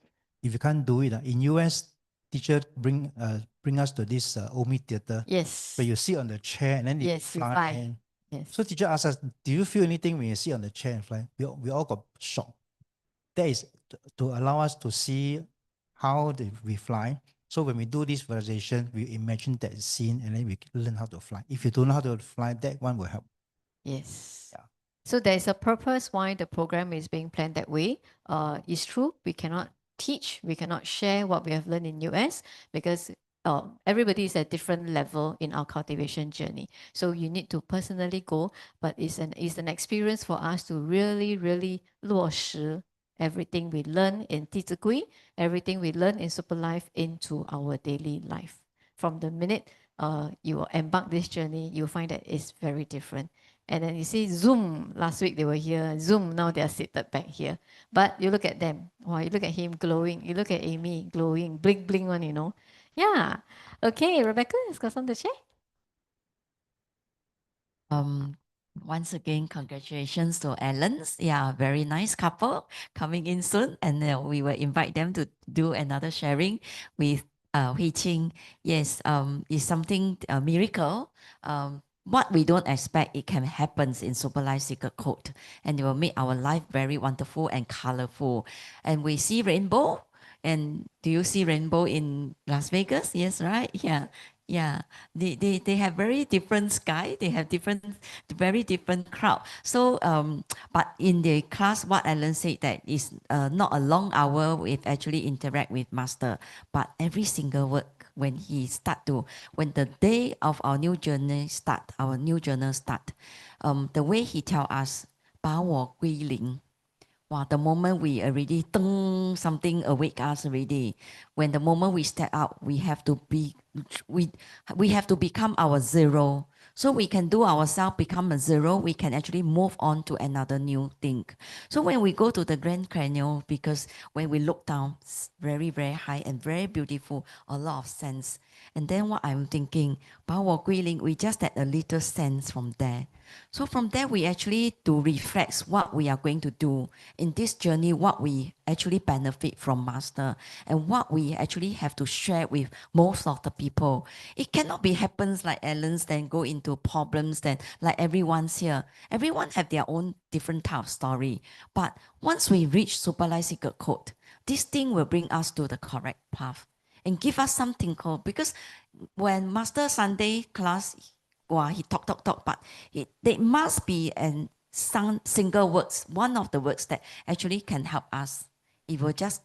If you can't do it, in US, teacher bring us to this Omi theater. Yes. Where you sit on the chair and then Yes, you fly. Yes. So teacher asked us, do you feel anything when you sit on the chair and fly? We all got shocked. That is to allow us to see how we fly. So when we do this visualization, we imagine that scene and then we learn how to fly. If you don't know how to fly, that one will help. Yes. Yeah. So there's a purpose why the program is being planned that way. It's true, we cannot teach, we cannot share what we have learned in US because everybody is at different level in our cultivation journey. So you need to personally go, but it's an experience for us to really, really 落实 everything we learn in 弟子规, everything we learn in Super Life into our daily life. From the minute you will embark this journey, you'll find that it's very different. And then you see Zoom, last week they were here, Zoom, now they are seated back here. But you look at them, wow, you look at him glowing, you look at Amy glowing, blink, blink one, you know. Yeah. Okay, Rebecca, has got something to share? Once again, congratulations to Allen's. Yeah, very nice couple coming in soon. And we will invite them to do another sharing with Hui Qing. Yes, it's something, a miracle. What we don't expect, it can happen in Super Life Secret Code. And it will make our life very wonderful and colorful. And we see rainbow. And do you see rainbow in Las Vegas? Yes, right? Yeah. Yeah, they have very different sky. They have very different crowd. So, but in the class, what Alan said that is not a long hour with actually interact with master, but every single work when the day of our new journey start, the way he tell us, 把我归零. Wow, the moment we already something awake us already. When the moment we step out, we have to become our zero. So we can do ourselves become a zero. We can actually move on to another new thing. So when we go to the Grand Canyon, because when we look down, it's very, very high and very beautiful, a lot of sense. And then what I'm thinking, 把我归零, we just get a little sense from there. So from there, we actually to reflect what we are going to do in this journey, what we actually benefit from master and what we actually have to share with most of the people. It cannot be happens like Alan's, then go into problems, then like everyone's here. Everyone have their own different type of story. But once we reach Super Life Secret Code, this thing will bring us to the correct path and give us something called, because when Master Sunday class, he talk, but they must be some single words, one of the words that actually can help us. It will just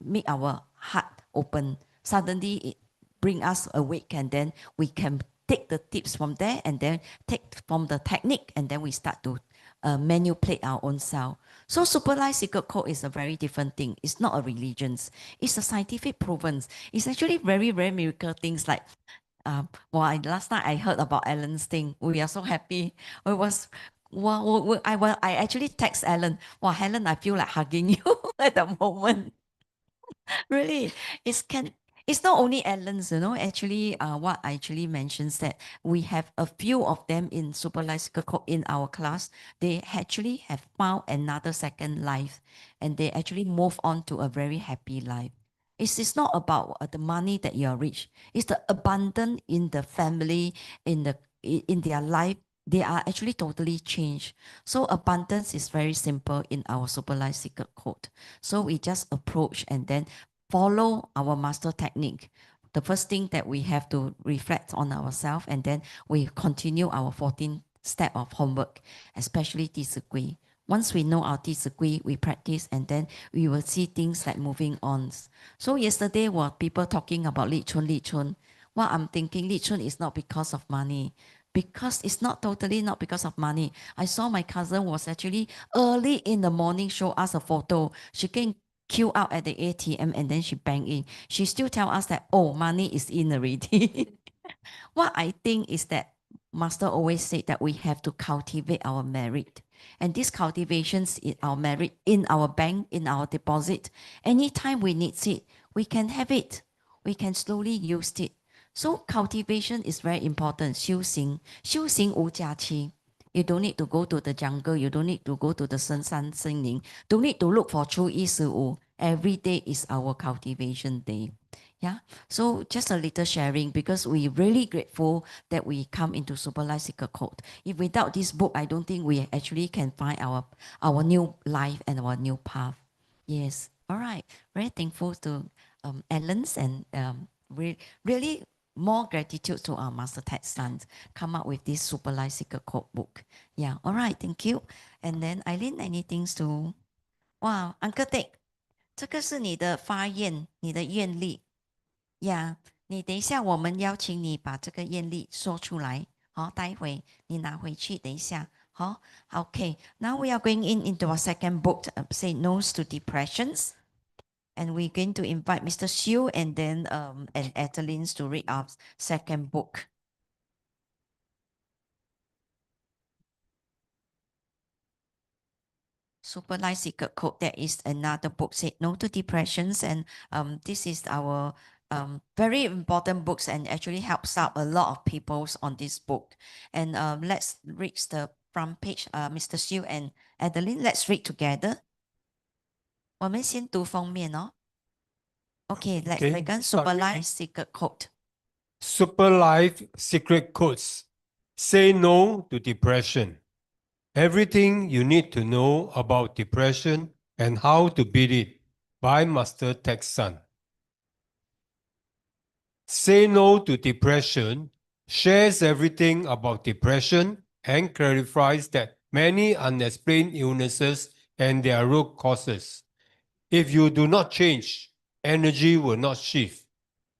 make our heart open. Suddenly it bring us awake, and then we can take the tips from there and then take from the technique, and then we start to manipulate our own self. So Super Life Secret Code is a very different thing. It's not a religion. It's a scientific proven. It's actually very, very miracle things like last night I heard about Alan's thing. We are so happy. I actually text Alan. Wow, Helen, I feel like hugging you at the moment. Really, it's not only Alan's, actually, what I actually mentions that we have a few of them in Super Life in our class. They actually have found another second life, and they actually move on to a very happy life. It's not about the money that you are rich. It's the abundance in the family, in their life. They are actually totally changed. So abundance is very simple in our Super Life Secret Code. So we just approach and then follow our master technique. The first thing that we have to reflect on ourselves, and then we continue our 14 step of homework, especially 弟子规. Once we know our disagree, we practice, and then we will see things like moving on. So yesterday were people talking about Li Chun. Well, I'm thinking Li Chun is not because of money. Because it's not totally not because of money. I saw my cousin was actually early in the morning show us a photo. She can queue out at the ATM and then she bang in. She still tell us that, oh, money is in already. What I think is that Master always said that we have to cultivate our merit. And these cultivations in our merit, in our bank, in our deposit, anytime we need it, we can have it. We can slowly use it. So cultivation is very important. 修行无假期. You don't need to go to the jungle. You don't need to go to the 深山森林. Don't need to look for 初一十五. Every day is our cultivation day. Yeah. So just a little sharing because we really grateful that we come into Super Life Secret Code. If without this book, I don't think we actually can find our new life and our new path. Yes. All right. Very thankful to Alan's and really more gratitude to our Master Ted Sons come up with this Super Life Secret Code book. Yeah. All right. Thank you. And then Eileen, anything to? Wow, Uncle Dick, 这个是你的发愿，你的愿力。呀，你等一下，我们邀请你把这个愿力说出来，好，待会你拿回去，等一下，好 ，OK。Now we are going into our second book, say no to depressions, and we're going to invite Mr. Xiu and then and Adeline to read our second book. Super Life Secret Code. There is another book said no to depressions, and this is our very important books and actually helps out a lot of people on this book. And let's read the front page. Mr. Xiu and Adeline, let's read together. 我们先读封面哦。Okay, let's begin. Super Life Secret Code. Super Life Secret Codes. Say no to depression. Everything you need to know about depression and how to beat it by Master Ted Sons. Say No to Depression shares everything about depression and clarifies that many unexplained illnesses and their root causes. If you do not change, energy will not shift.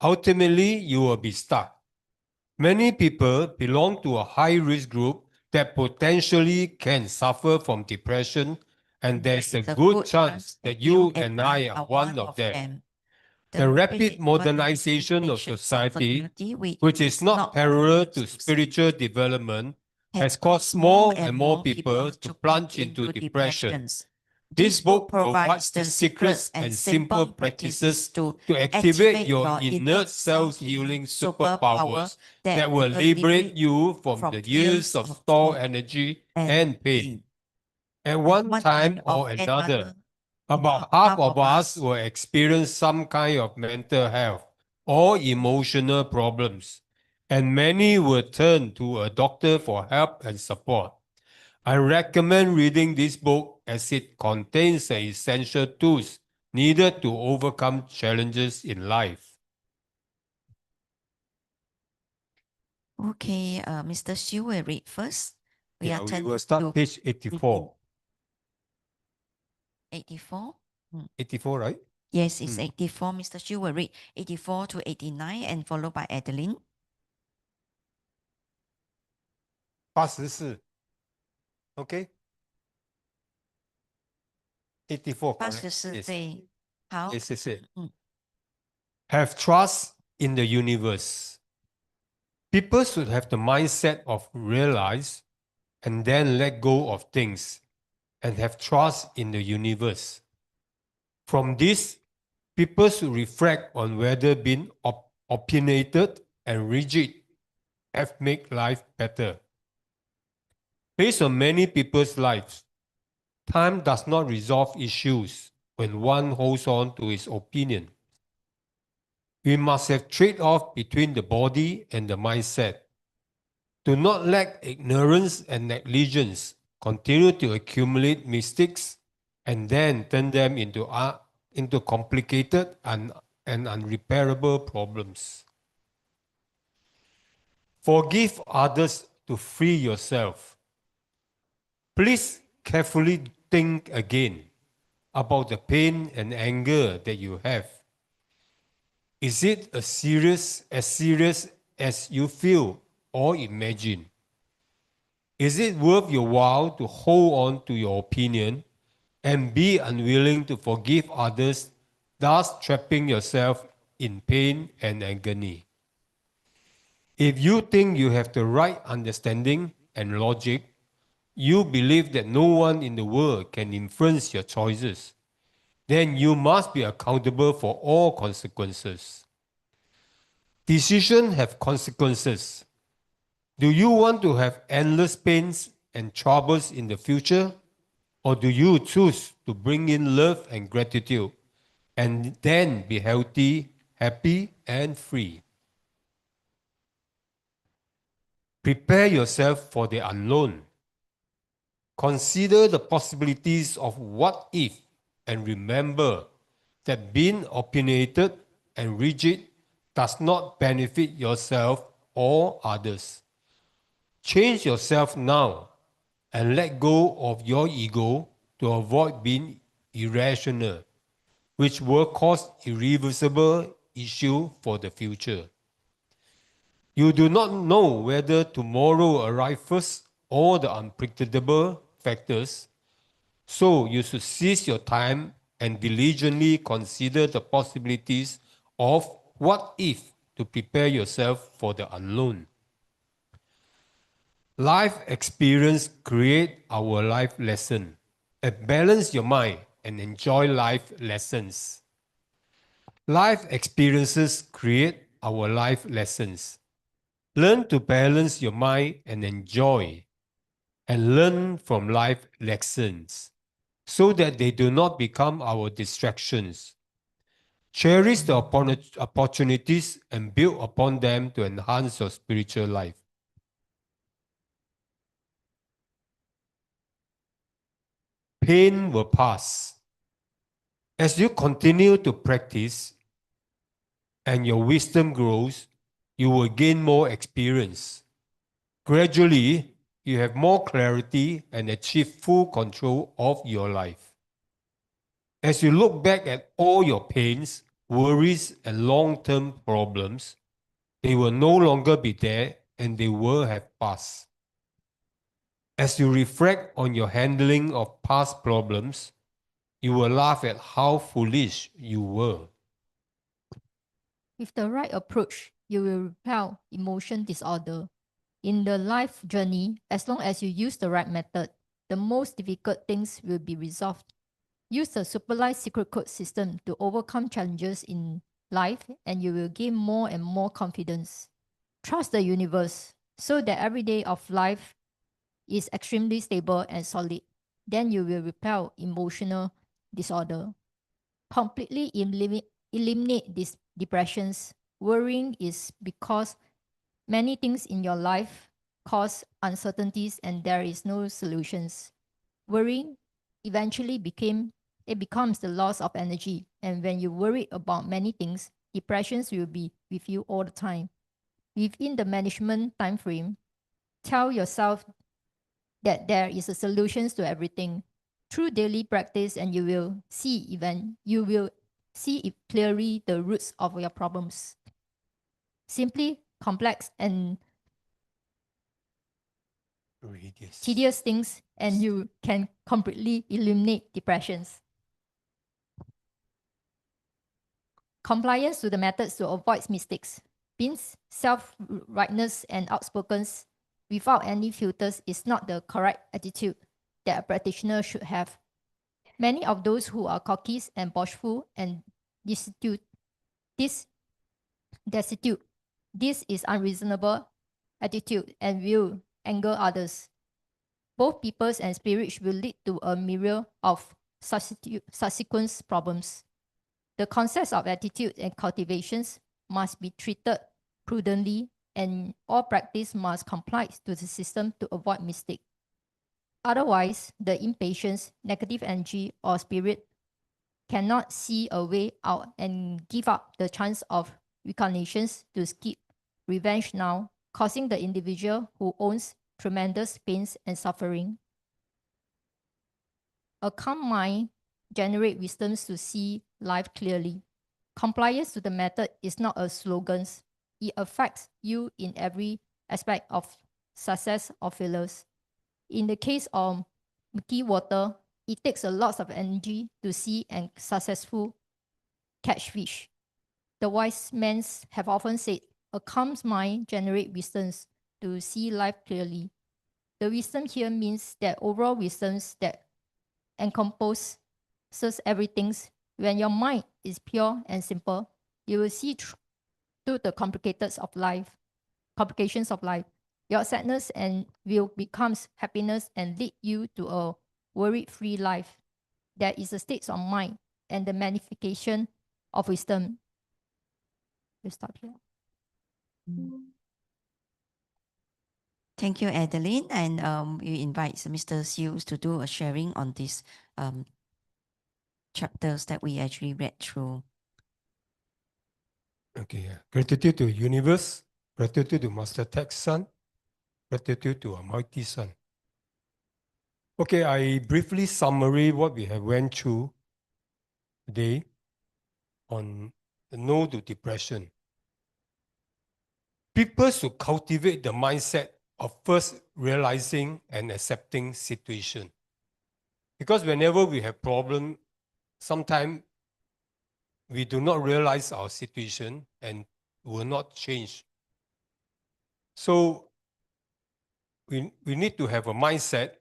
Ultimately, you will be stuck. Many people belong to a high-risk group that potentially can suffer from depression, and there's a good chance that you and I are one of them. The rapid modernization of society, which is not parallel to spiritual development, has caused more and more people to plunge into depression. This book provides the secrets and simple practices to activate your innate self-healing superpowers that will liberate you from the years of stored energy and pain. At one time or another, about half of us will experience some kind of mental health or emotional problems, and many will turn to a doctor for help and support. I recommend reading this book as it contains the essential tools needed to overcome challenges in life. Okay, Mr. Xu will read first. We will start page 84. 84? 84, right? Yes, it's 84. Mr. Xu will read 84 to 89 and followed by Adeline. 84. Okay. 84. 84对，好。Yes. Have trust in the universe. People should have the mindset of realize and then let go of things and have trust in the universe. From this, people should reflect on whether being opinionated and rigid have made life better. Based on many people's lives, time does not resolve issues when one holds on to his opinion. We must have trade-off between the body and the mindset. Do not let ignorance and negligence continue to accumulate mistakes and then turn them into complicated and unrepairable problems. Forgive others to free yourself. Please carefully think again about the pain and anger that you have. Is it as serious as you feel or imagine? Is it worth your while to hold on to your opinion and be unwilling to forgive others, thus trapping yourself in pain and agony? If you think you have the right understanding and logic, you believe that no one in the world can influence your choices, then you must be accountable for all consequences. Decisions have consequences. Do you want to have endless pains and troubles in the future? Or do you choose to bring in love and gratitude and then be healthy, happy, and free? Prepare yourself for the unknown. Consider the possibilities of what if, and remember that being opinionated and rigid does not benefit yourself or others. Change yourself now and let go of your ego to avoid being irrational, which will cause irreversible issue for the future. You do not know whether tomorrow arrives first or the unpredictable factors, so you should seize your time and diligently consider the possibilities of what if to prepare yourself for the unknown. Life experience create our life lesson. And balance your mind and enjoy life lessons. Life experiences create our life lessons. Learn to balance your mind and enjoy, and learn from life lessons so that they do not become our distractions. Cherish the opportunities and build upon them to enhance your spiritual life. Pain will pass. As you continue to practice and your wisdom grows, you will gain more experience. Gradually, you have more clarity and achieve full control of your life. As you look back at all your pains, worries, and long-term problems, they will no longer be there and they will have passed. As you reflect on your handling of past problems, you will laugh at how foolish you were. With the right approach, you will repel emotion disorder. In the life journey, as long as you use the right method, the most difficult things will be resolved. Use the supervised secret code system to overcome challenges in life, and you will gain more and more confidence. Trust the universe so that every day of life is extremely stable and solid. Then you will repel emotional disorder. Completely eliminate these depressions. Worrying is because many things in your life cause uncertainties and there is no solutions. Worrying eventually becomes the loss of energy. And when you worry about many things, depressions will be with you all the time. Within the management time frame, tell yourself that there is a solutions to everything. Through daily practice, and you will see clearly the roots of your problems. Simply complex and tedious things, and you can completely eliminate depressions. Compliance to the methods to avoid mistakes. Being self-rightness and outspoken without any filters is not the correct attitude that a practitioner should have. Many of those who are cocky and boastful and destitute, this is unreasonable attitude and will anger others. Both peoples and spirits will lead to a myriad of subsequent problems. The concepts of attitude and cultivations must be treated prudently, and all practice must comply to the system to avoid mistake. Otherwise, the impatience, negative energy, or spirit cannot see a way out and give up the chance of reincarnations to skip revenge now, causing the individual who owns tremendous pains and suffering. A calm mind generates wisdom to see life clearly. Compliance to the method is not a slogan. It affects you in every aspect of success or failures. In the case of murky water, it takes a lot of energy to see and successful catch fish. The wise men have often said, a calm mind generates wisdom to see life clearly. The wisdom here means that overall wisdom that encompasses everything. When your mind is pure and simple, you will see through the complications of life. Your sadness and will becomes happiness and lead you to a worry-free life. That is a state of mind and the magnification of wisdom. We'll stop here. Thank you, Adeline. And we invite Mr. Seals to do a sharing on these chapters that we actually read through. Okay, gratitude to universe, gratitude to Master Text Son, gratitude to Almighty Son. Okay, I briefly summary what we have went through today on the no to depression. People should cultivate the mindset of first realizing and accepting situation. Because whenever we have problem, sometimes we do not realize our situation and will not change. So we need to have a mindset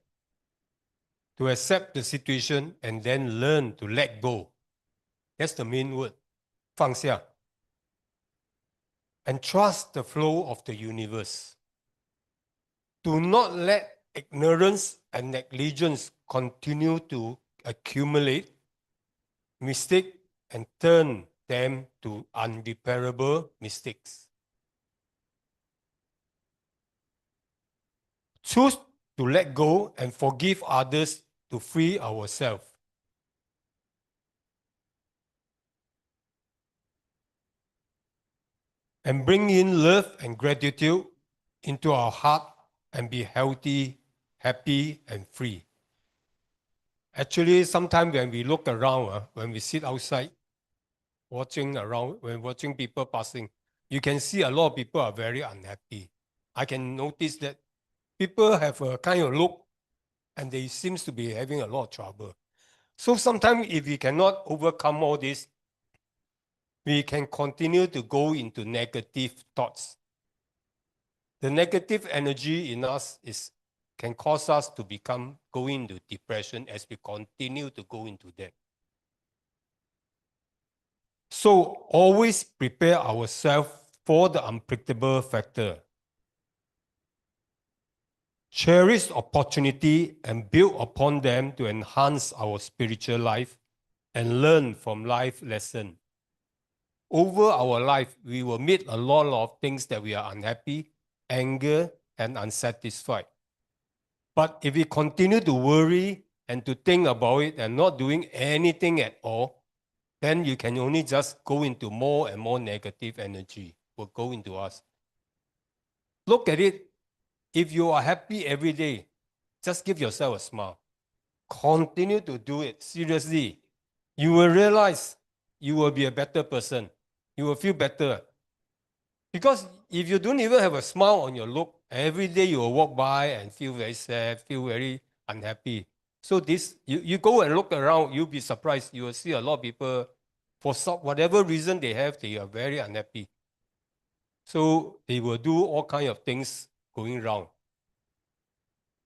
to accept the situation and then learn to let go. That's the main word, 放下. And trust the flow of the universe. Do not let ignorance and negligence continue to accumulate mistake and turn them to unrepairable mistakes. Choose to let go and forgive others to free ourselves. And bring in love and gratitude into our heart and be healthy, happy, and free. Actually, sometimes when we look around, when we sit outside, watching around, when watching people passing, you can see a lot of people are very unhappy. I can notice that people have a kind of look and they seems to be having a lot of trouble. So sometimes if we cannot overcome all this, we can continue to go into negative thoughts. The negative energy in us can cause us to go into depression as we continue to go into that. So always prepare ourselves for the unpredictable factor. Cherish opportunity and build upon them to enhance our spiritual life and learn from life lessons. Over our life, we will meet a lot of things that we are unhappy, anger, and unsatisfied. But if we continue to worry and to think about it and not doing anything at all, then you can only just go into more and more negative energy will go into us. Look at it. If you are happy every day, just give yourself a smile. Continue to do it seriously. You will realize you will be a better person. You will feel better. Because if you don't even have a smile on your look, every day you will walk by and feel very sad, feel very unhappy. So you go and look around, you'll be surprised. You will see a lot of people, for whatever reason they are very unhappy. So they will do all kinds of things going wrong.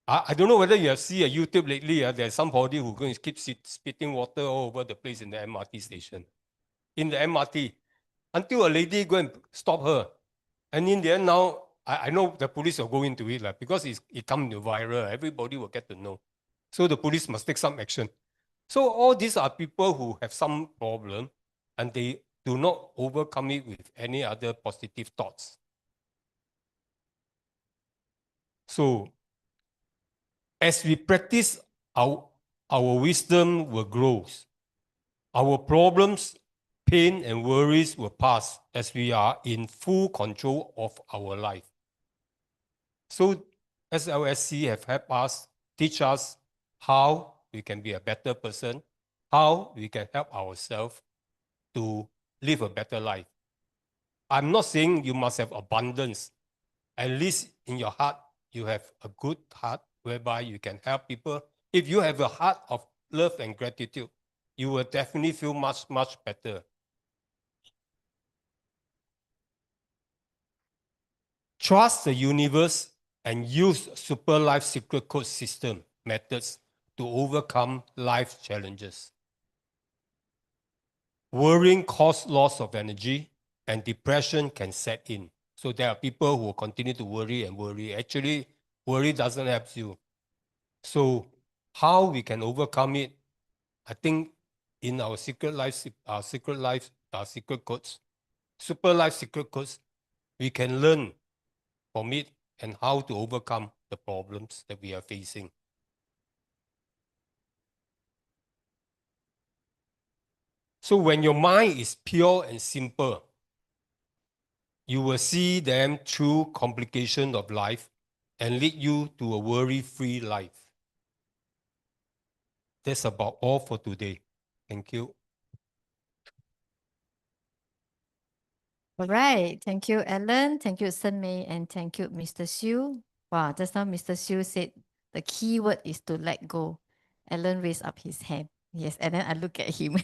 I don't know whether you have seen a YouTube lately. There's somebody who's going to keep spitting water all over the place in the MRT station. In the MRT. Until a lady go and stop her. And in the end now, I know the police will go into it because it comes viral. Everybody will get to know. So the police must take some action. So all these are people who have some problem and they do not overcome it with any other positive thoughts. So as we practice, our wisdom will grow. Our problems, pain, and worries will pass as we are in full control of our life. So SLSC have helped us, teach us how we can be a better person, how we can help ourselves to live a better life. I'm not saying you must have abundance. At least in your heart, you have a good heart whereby you can help people. If you have a heart of love and gratitude, you will definitely feel much, much better. Trust the universe and use Super Life Secret Code system methods to overcome life challenges. Worrying causes loss of energy and depression can set in. So there are people who continue to worry and worry. Actually, worry doesn't help you. So how we can overcome it? I think in our secret codes, Super Life Secret Codes, we can learn from it and how to overcome the problems that we are facing. So when your mind is pure and simple, you will see them through complications of life and lead you to a worry-free life. That's about all for today. Thank you. All right. Thank you, Alan. Thank you, Sun Mei, and thank you, Mr. Xu. Wow, just now Mr. Xu said the key word is to let go. Alan raised up his hand. Yes, and then I look at him.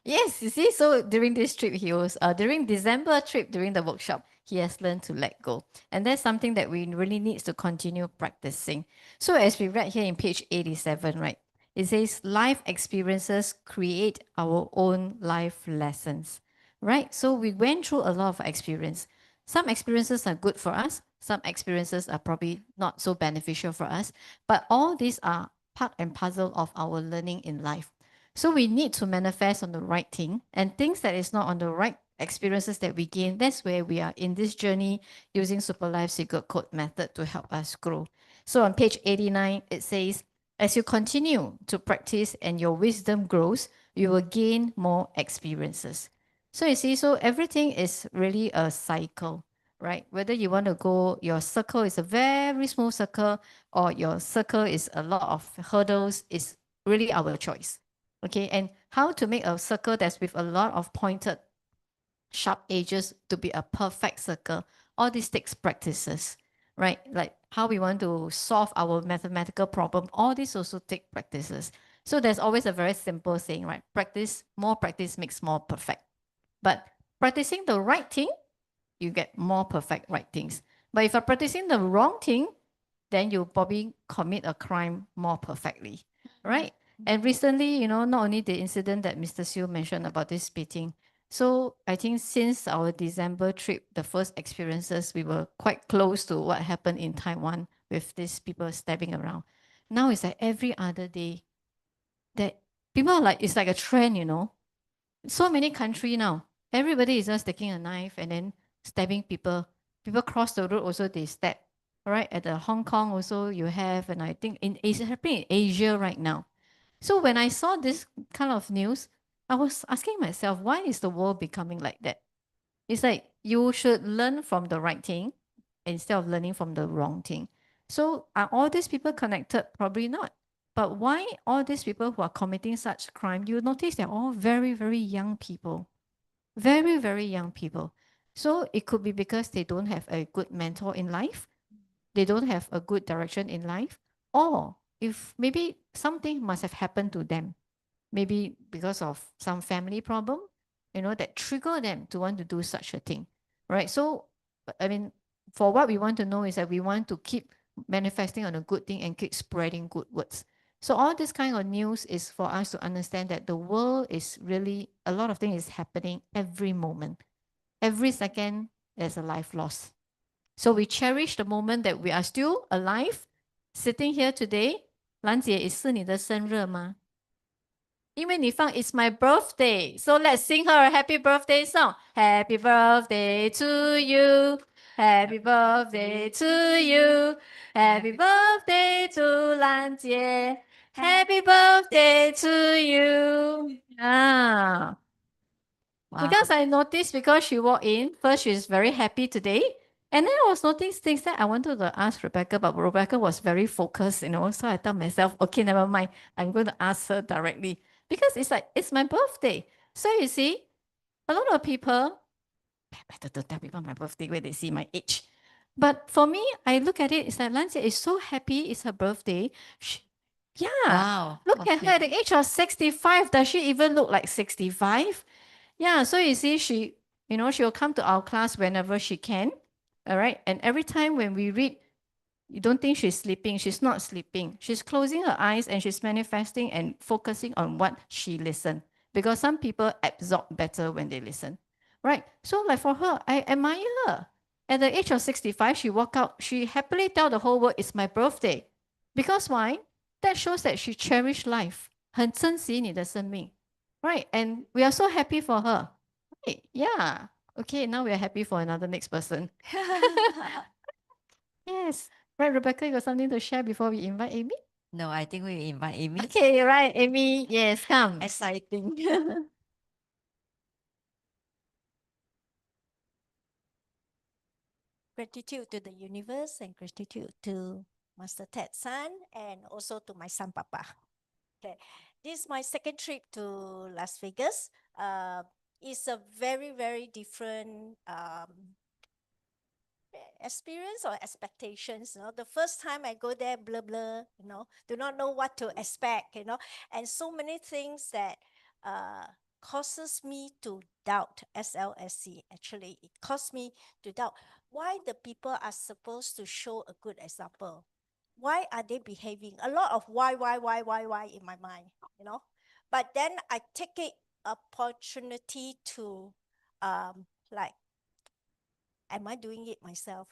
Yes, you see, so during this trip, he was during December trip, during the workshop, he has learned to let go. And that's something that we really need to continue practicing. So as we read here in page 87, right? It says life experiences create our own life lessons. Right? So we went through a lot of experience. Some experiences are good for us. Some experiences are probably not so beneficial for us. But all these are part and parcel of our learning in life. So we need to manifest on the right thing, and things that is not on the right experiences that we gain, that's where we are in this journey using Super Life Secret Code method to help us grow. So on page 89, it says, as you continue to practice and your wisdom grows, you will gain more experiences. So you see, so everything is really a cycle, right? Whether you want to go, your circle is a very small circle or your circle is a lot of hurdles, is really our choice. Okay, and how to make a circle that's with a lot of pointed, sharp edges to be a perfect circle, all this takes practices, right? Like how we want to solve our mathematical problem, all this also take practices. So there's always a very simple saying, right? More practice makes more perfect. But practicing the right thing, you get more perfect right things. But if you're practicing the wrong thing, then you probably commit a crime more perfectly, right? And recently, you know, not only the incident that Mr. Siu mentioned about this spitting. So I think since our December trip, the first experiences, we were quite close to what happened in Taiwan with these people stabbing around. Now it's like every other day that people are like, it's like a trend, you know. So many country now, everybody is just taking a knife and then stabbing people. People cross the road also, they stab. All right, at the Hong Kong also you have, and I think in Asia, happening in Asia right now. So when I saw this kind of news, I was asking myself, why is the world becoming like that? It's like you should learn from the right thing instead of learning from the wrong thing. So are all these people connected? Probably not. But why all these people who are committing such crime, you notice they're all very, very young people. Very, very young people. So it could be because they don't have a good mentor in life. They don't have a good direction in life. Or if maybe something must have happened to them. Maybe because of some family problem, you know, that trigger them to want to do such a thing. Right? So, I mean, for what we want to know is that we want to keep manifesting on a good thing and keep spreading good words. So all this kind of news is for us to understand that the world is really, a lot of things is happening every moment. Every second, there's a life lost. So we cherish the moment that we are still alive, sitting here today. 兰姐，是你的生日吗？因为你放 It's my birthday, so let's sing her a happy birthday song. Happy birthday to you. Happy birthday to you. Happy birthday to 兰姐. Happy birthday to you. Because I noticed because she walked in, first she's very happy today. And then I was noticing things that I wanted to ask Rebecca, but Rebecca was very focused, So I thought myself, okay, never mind. I'm going to ask her directly because it's like, it's my birthday. So you see, a lot of people, better to tell people my birthday where they see my age. But for me, I look at it, it's like Lancia is so happy it's her birthday. Yeah. Wow. Look at her at the age of 65. Does she even look like 65? Yeah. So you see, she will come to our class whenever she can. All right. And every time when we read, you don't think she's sleeping. She's not sleeping. She's closing her eyes and she's manifesting and focusing on what she listened. Because some people absorb better when they listen. Right. So like for her, I admire her. At the age of 65, she walked out. She happily tell the whole world, it's my birthday. Because why? That shows that she cherished life. 很珍惜你的生命. Right. And we are so happy for her. Right. Yeah. Okay, now we are happy for another next person. Yes. Right, Rebecca, you got something to share before we invite Amy? No, I think we invite Amy. Okay, right, Amy. Yes, come. Exciting. Gratitude to the universe and gratitude to Master Ted San and also to my son Papa. Okay, this is my second trip to Las Vegas. It's a very, very different experience or expectations. The first time I go there, blah blah, do not know what to expect, and so many things that causes me to doubt SLSC. Actually, it caused me to doubt why the people are supposed to show a good example. Why are they behaving? A lot of why in my mind, But then I take it opportunity to like, am I doing it myself?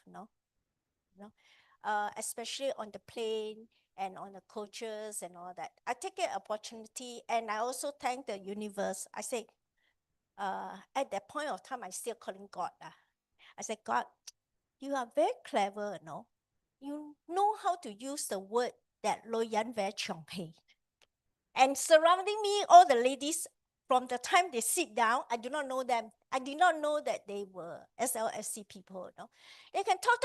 Especially on the plane and on the coaches and all that. I take it opportunity, and I also thank the universe. I say, at that point of time, I still calling God. I said, God, you are very clever, You know how to use the word that lo yan very chong hei. And surrounding me, all the ladies, from the time they sit down, I do not know them. I did not know that they were SLSC people, They can talk,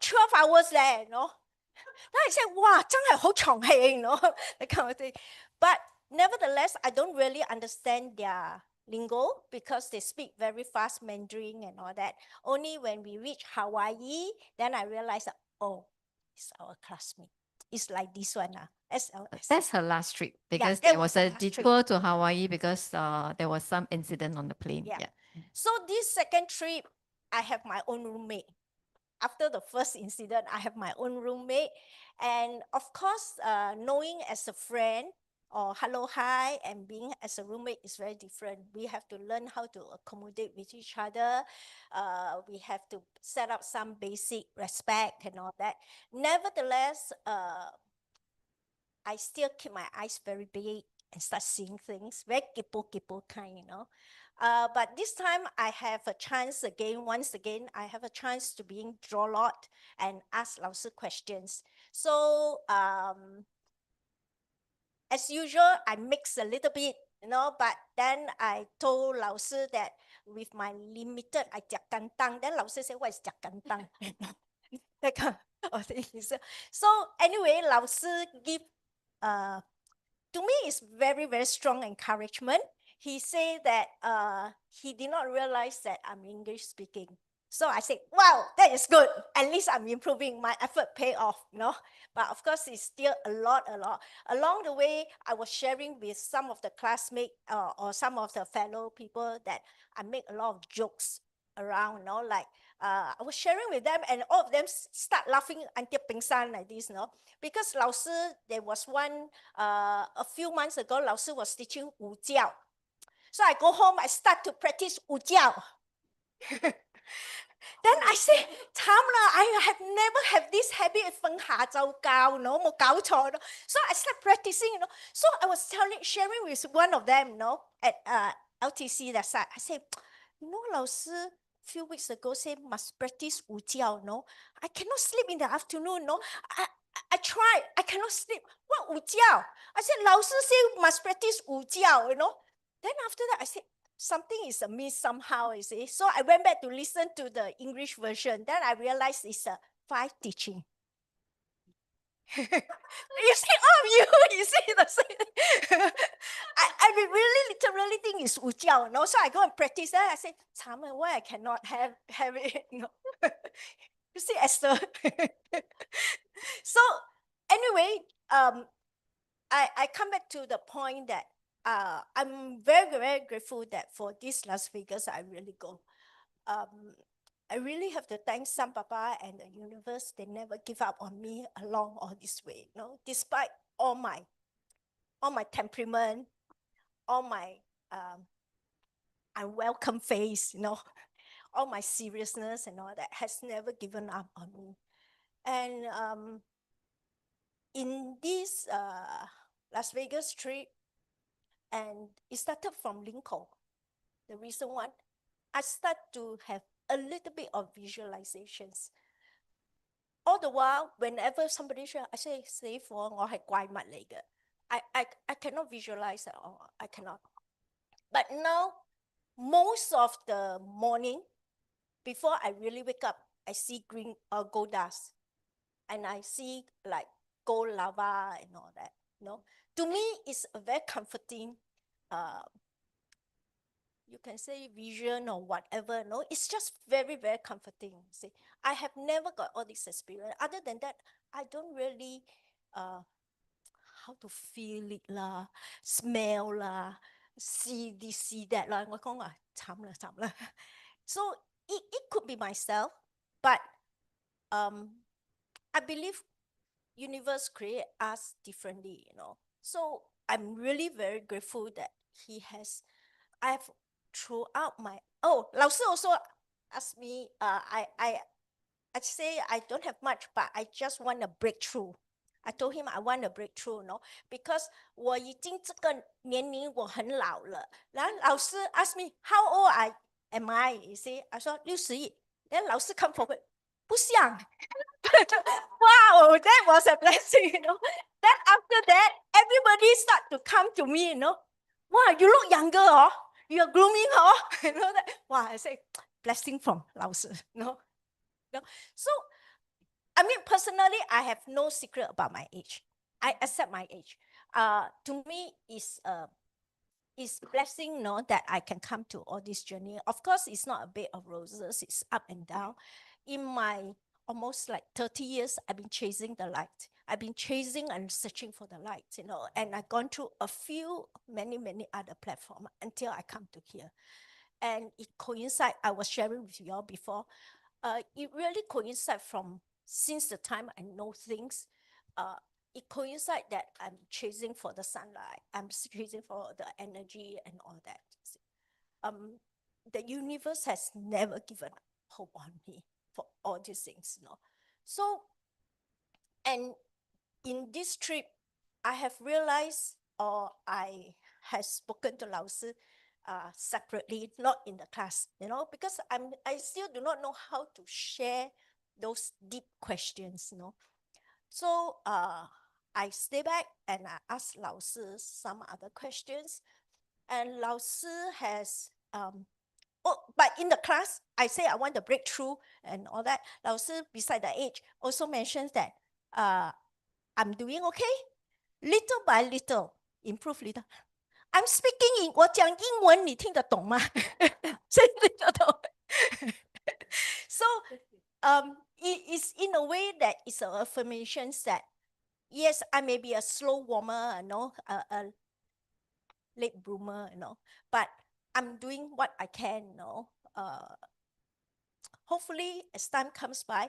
12 hours there, Then I said, wow, 真係好長氣, that kind of thing. But nevertheless, I don't really understand their lingo because they speak very fast Mandarin and all that. Only when we reach Hawaii, then I realized that, oh, it's our classmate. It's like this one, SLSC. That's her last trip because that there was was the a last trip. detour to Hawaii because there was some incident on the plane. Yeah. So this second trip, I have my own roommate. After the first incident, I have my own roommate. And of course, knowing as a friend or hello, hi, and being as a roommate is very different. We have to learn how to accommodate with each other. We have to set up some basic respect and all that. Nevertheless, I still keep my eyes very big and start seeing things, very kipo kind, But this time I have a chance again, once again, I have a chance to being draw lot and ask 老师 questions. So, as usual, I mix a little bit, but then I told 老师 that with my limited, I 食簡單. Then 老師 said, what is 食簡單? That kind of thing. So anyway, 老師 give, to me, it's very, very strong encouragement. He said that he did not realize that I'm English speaking. So I said, wow, that is good. At least I'm improving. My effort pay off, But of course, it's still a lot. Along the way, I was sharing with some of the classmates or some of the fellow people that I make a lot of jokes around, Like I was sharing with them, and all of them start laughing until pingsan like this, Because 老师, there was one, a few months ago, 老师 was teaching 武教. So I go home, I start to practice 武教. Then I say, 慘啦, I have never had this habit of 瞓下晝覺,冇搞錯, So I start practicing, So I was sharing with one of them, at LTC that side. I said, 老師 few weeks ago said must practice 武教, I cannot sleep in the afternoon, I tried, I cannot sleep. What 武教? I said, 老師 say must practice 武教, Then after that I said, something is amiss somehow, you see. So I went back to listen to the English version. Then I realized it's a 5 teaching. You see, all of you see the same. I really literally think it's 五教, no? So I go and practice. Then I say, why I cannot have it? No. You see, Esther. So anyway, I come back to the point that I'm very, very grateful that for this Las Vegas, I really go. I really have to thank San Papa and the universe. They never give up on me along all this way. You know, despite all my temperament, all my unwelcome face, you know, all my seriousness and all that has never given up on me. And in this Las Vegas trip, and it started from Lincoln. The reason why I start to have a little bit of visualizations. All the while, whenever somebody says, I say, "Say for我係怪物嚟嘅." I cannot visualize at all. I cannot. But now, most of the morning, before I really wake up, I see green gold dust, and I see like gold lava and all that. You know, to me, it's a very comforting. You can say vision or whatever. No, it's just very, very comforting. See, I have never got all this experience. Other than that, I don't really how to feel it lah, smell lah, see this, see that lah. 我講啊，慘啦，慘啦. So it could be myself, but I believe universe create us differently, you know. So I'm really very grateful that I have throughout my, Lao Sư also asked me, I say I don't have much, but I just want a breakthrough. I told him I want a breakthrough, no, because 我已经这个年龄我很老了。然后老师 asked me how old am I? You see, I said 61. Then 老师 come forward, 不像。Wow, that was a blessing, you know. Then after that, everybody start to come to me, you know. Wow, you look younger, oh. You're grooming, oh. You know that. Wow, I say blessing from 老师, no. So, I mean, personally, I have no secret about my age. I accept my age. To me, it's blessing, no, that I can come to all this journey. Of course, it's not a bed of roses. It's up and down. In my almost like 30 years, I've been chasing the light. I've been chasing and searching for the light, you know, and I've gone through many other platforms until I come to here. And it coincides, I was sharing with you all before, it really coincides from since the time I know things, it coincides that I'm chasing for the sunlight, I'm chasing for the energy and all that. The universe has never given hope on me for all these things, you know. So, and in this trip, I have realized, or I have spoken to Lao Sư separately, not in the class, you know, because I still do not know how to share those deep questions, you know. So I stay back and I ask Lao Sư some other questions, and Lao Sư has but in the class, I say I want the breakthrough and all that. Lao Sư, beside the age, also mentions that I'm doing okay, little by little, improve little. I'm speaking in 我讲英文，你听得懂吗？谁听得懂？ So it is in a way that it's an affirmation that yes, I may be a slow warmer, you know, a late bloomer, you know, but I'm doing what I can, you know. Hopefully, as time comes by,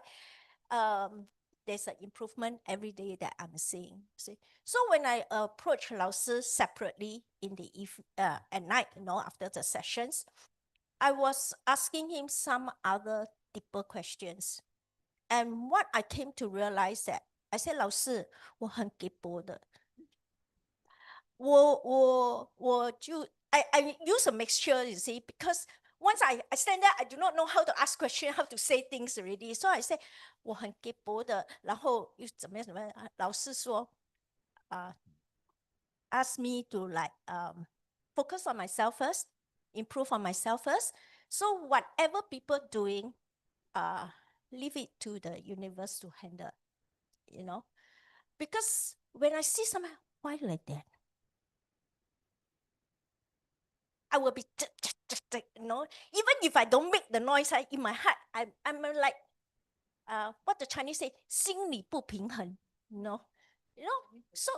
there's an improvement every day that I'm seeing. See? So when I approach Lao Sư separately in the at night, you know, after the sessions, I was asking him some other deeper questions. And what I came to realize that, I said, 老师，我很给波的。I use a mixture, you see, because once I stand there, I do not know how to ask questions, how to say things already. So I say, 我很给波的，然后又怎么样怎么样？老师说，ask me to like focus on myself first, improve on myself first. So whatever people doing, leave it to the universe to handle, you know. Because when I see someone, why like that? I will be, you know, even if I don't make the noise, in my heart, I'm like, what the Chinese say, 心理不平衡, you know. So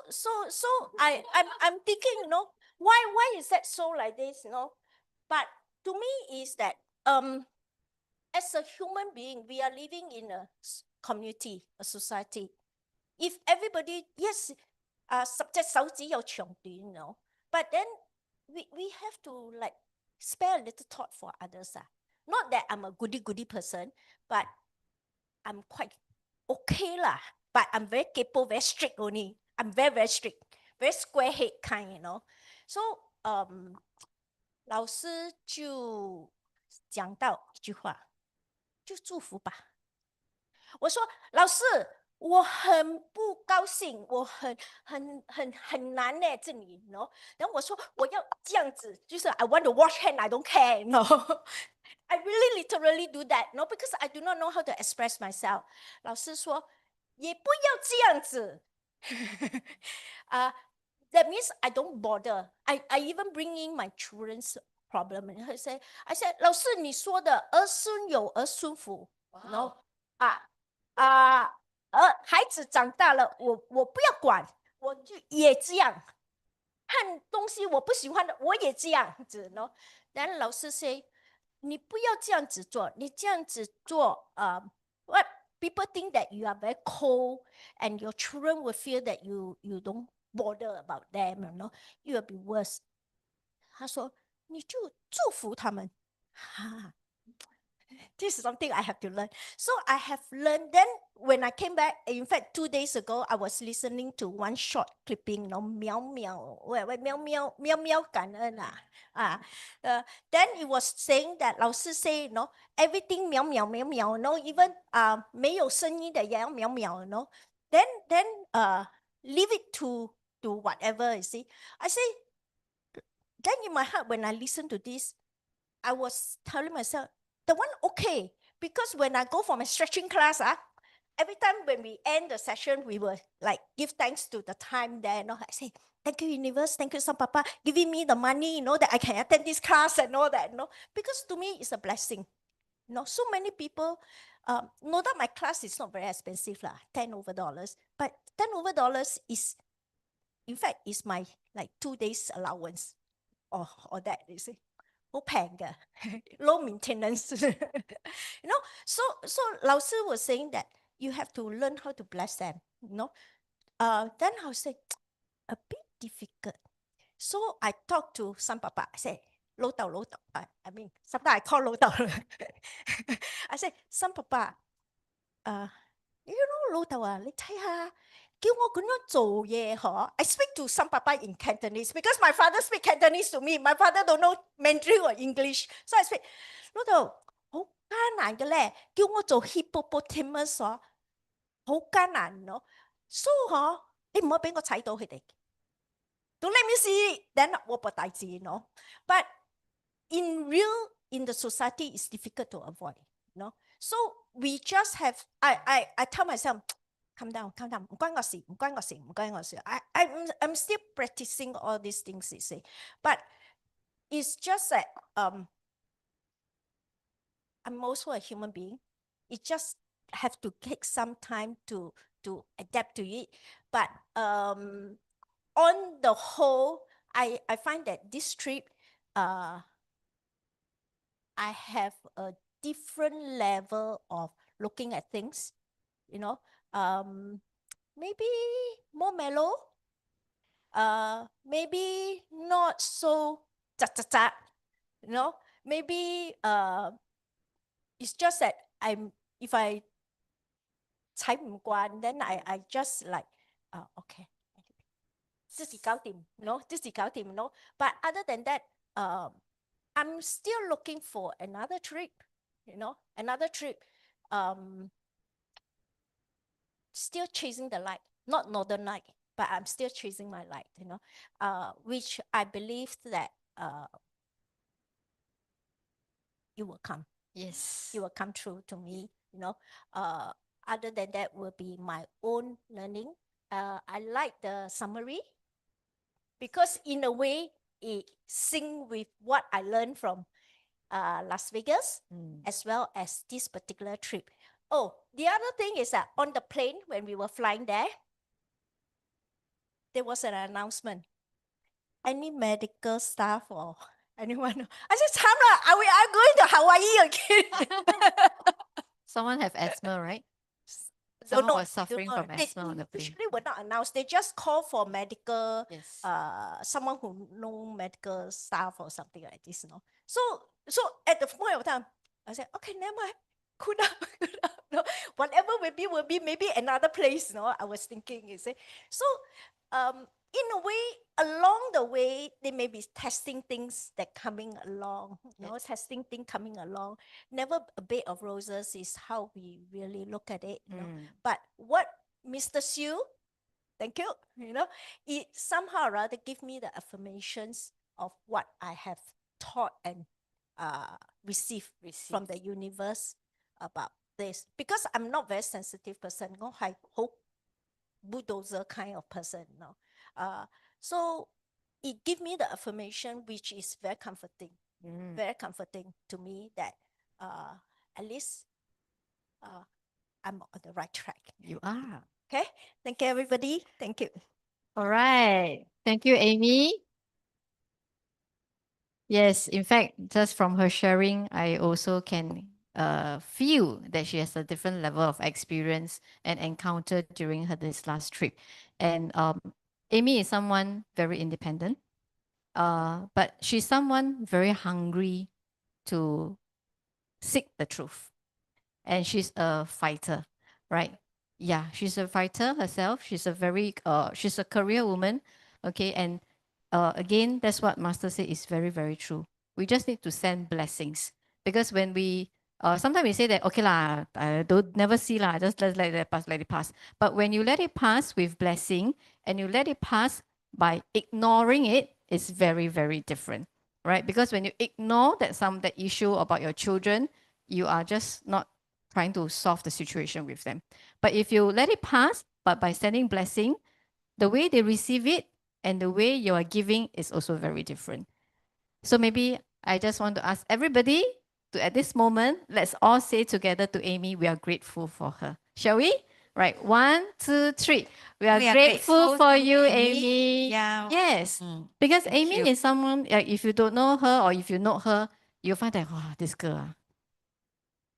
I'm thinking, you know, why is that so like this, you know? But to me is that as a human being, we are living in a community, a society. If everybody, yes, you know, but then we have to like spare a little thought for others. Not that I'm a goody person, but I'm quite okay lah. But I'm very capable, very strict only. I'm very strict, very square head kind, you know. So 老师就讲到一句话，就祝福吧。我说老师，我很不高兴，我很难呢，这里，no。然后我说我要这样子，就是 I want to wash hand, I don't care, no。I really literally do that, no, because I do not know how to express myself。老师说也不要这样子。That means I don't bother. I even bring in my children's problem, and I said, 老师你说的儿孙有儿孙福，no。孩子长大了，我不要管，我就也这样，看东西我不喜欢的，我也这样子喏。然后老师说，你不要这样子做，你这样子做，what people think that you are very cold, and your children will feel that you don't bother about them, you know, you will be worse。他说，你就祝福他们，哈。This is something I have to learn. So I have learned. Then when I came back, in fact, 2 days ago, I was listening to one short clipping, you know, 喵喵,感恩啊. Then it was saying that 老师 say, you know, everything 喵喵, you know, even 没有声音的也要喵喵, you know. Then leave it to whatever, you see. I say, then in my heart, when I listen to this, I was telling myself, the one okay, because when I go for my stretching class, every time when we end the session, we will like give thanks to the time there. You know, I say, thank you, universe, thank you, some papa, giving me the money, you know, that I can attend this class and all that, you know, because to me it's a blessing. You know, so many people, know that my class is not very expensive, $10 over, but $10 over is, in fact, is my like 2 days allowance or that, you see. Low maintenance. You know, so 老师 was saying that you have to learn how to bless them, you know. Then I was say a bit difficult. So I talked to some papa. I said, 老豆. I mean, sometimes I call 老豆. I said, some papa, you know 老豆你睇下。叫我咁樣做嘢嗬 I speak to some papa in Cantonese because my father speak Cantonese to me. My father don't know Mandarin or English, so I speak 老豆好艱難嘅咧，叫我做 hippopotamus 嗬，好艱難咯。So 嗬，你唔好俾我踩到佢哋。Don't let me see, then 我冇大志咯。But in the society, it's difficult to avoid, you know. So we just have. I tell myself. Calm down. 唔關我事。I'm still practicing all these things, you see. But it's just that I'm also a human being. It just have to take some time to adapt to it. But on the whole, I find that this trip, I have a different level of looking at things, you know. Maybe more mellow, maybe not so you know, maybe it's just that if I 踩唔慣, then I just like okay, 自己搞掂, you know, 自己搞掂, you know. But other than that, I'm still looking for another trip, you know, still chasing the light, not northern light, but I'm still chasing my light, you know, which I believe that it will come. Yes. It will come true to me. Other than that will be my own learning. I like the summary because in a way it sync with what I learned from Las Vegas as well as this particular trip. Oh, the other thing is that on the plane when we were flying there was an announcement. Any medical staff or anyone? I said, Tamra, I'm going to Hawaii again. Someone have asthma, right? No, Someone no, was suffering no, from they asthma on the plane. usually will not announce. They just call for medical, Yes. someone who know medical staff or something like this, So at the point of time, I said, okay, never mind. Cool down, cool down. No, whatever will be maybe another place, I was thinking, you see. So, in a way, along the way, they may be testing things that coming along, testing things coming along. Never a bed of roses is how we really look at it, But what Mr. Siu, thank you, it somehow or other give me the affirmations of what I have taught and received from the universe about this. Because I'm not very sensitive person, I hope bulldozer kind of person, So it give me the affirmation, which is very comforting to me that at least I'm on the right track. You are. Okay, thank you, everybody. Thank you. All right. Thank you, Amy. Yes, in fact, just from her sharing, I also can feel that she has a different level of experience and encounter during this last trip. And Amy is someone very independent, but she's someone very hungry to seek the truth. And she's a fighter, right? Yeah, she's a fighter herself. She's she's a career woman, okay? And again, that's what Master said is very, very true. We just need to send blessings because when we sometimes we say that okay lah, don't never see lah, just let it pass, let it pass. But when you let it pass with blessing and you let it pass by ignoring it, it's very, very different, right? Because when you ignore that issue about your children, you are just not trying to solve the situation with them. But if you let it pass, but by sending blessing, the way they receive it and the way you are giving is also very different. So maybe I just want to ask everybody to, at this moment, let's all say together to Amy, we are grateful for her. Shall we? Right, 1, 2, 3. We are grateful for you, Amy. Yeah. Yes, because Thank Amy you. is someone, if you don't know her or if you know her, you'll find that, wow, this girl,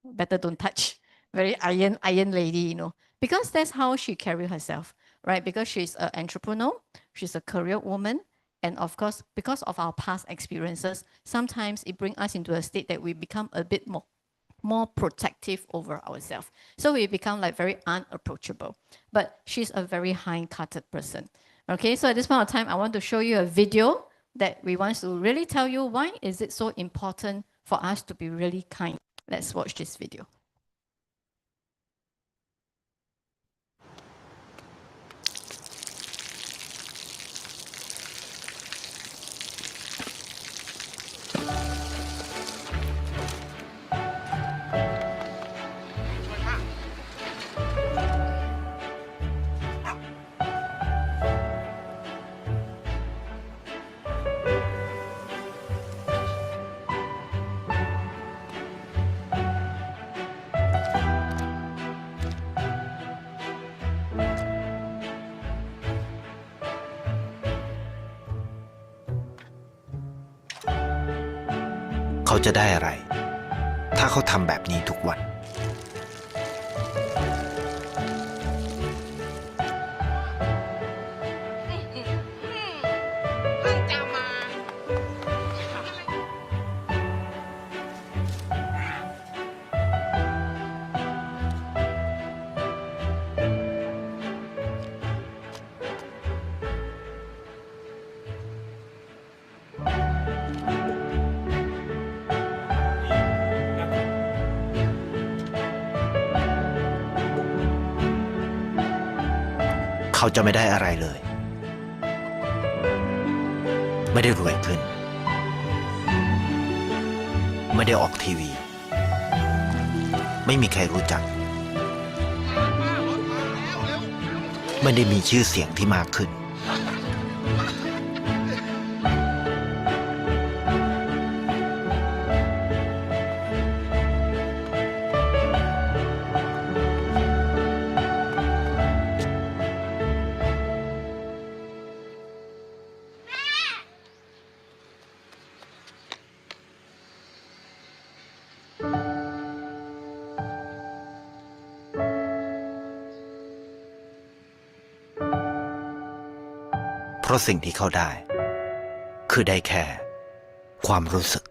better don't touch. Very iron lady, because that's how she carry herself, right? Because she's an entrepreneur, she's a career woman, and of course, because of our past experiences, sometimes it brings us into a state that we become a bit more protective over ourselves. So we become like very unapproachable. But she's a very kind-hearted person. Okay, so at this point of time, I want to show you a video that we want to really tell you why is it so important for us to be really kind. Let's watch this video.เขาจะได้อะไร ถ้าเขาทำแบบนี้ทุกวัน เขาจะไม่ได้อะไรเลย ไม่ได้รวยขึ้น ไม่ได้ออกทีวี ไม่มีใครรู้จัก ไม่ได้มีชื่อเสียงที่มากขึ้น เพราะสิ่งที่เขาได้ คือได้แค่ความรู้สึก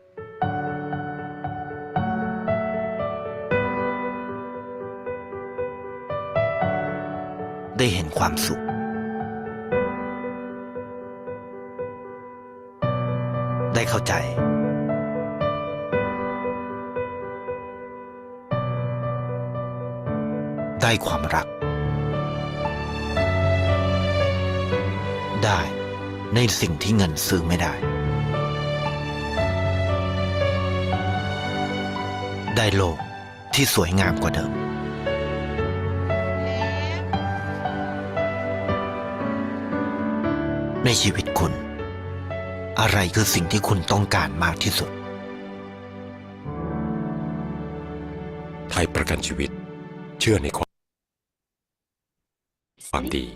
ได้เห็นความสุข ได้เข้าใจ ได้ความรัก ได้ในสิ่งที่เงินซื้อไม่ได้ ได้โลกที่สวยงามกว่าเดิม ในชีวิตคุณ อะไรคือสิ่งที่คุณต้องการมากที่สุด ไทยประกันชีวิตเชื่อในความดี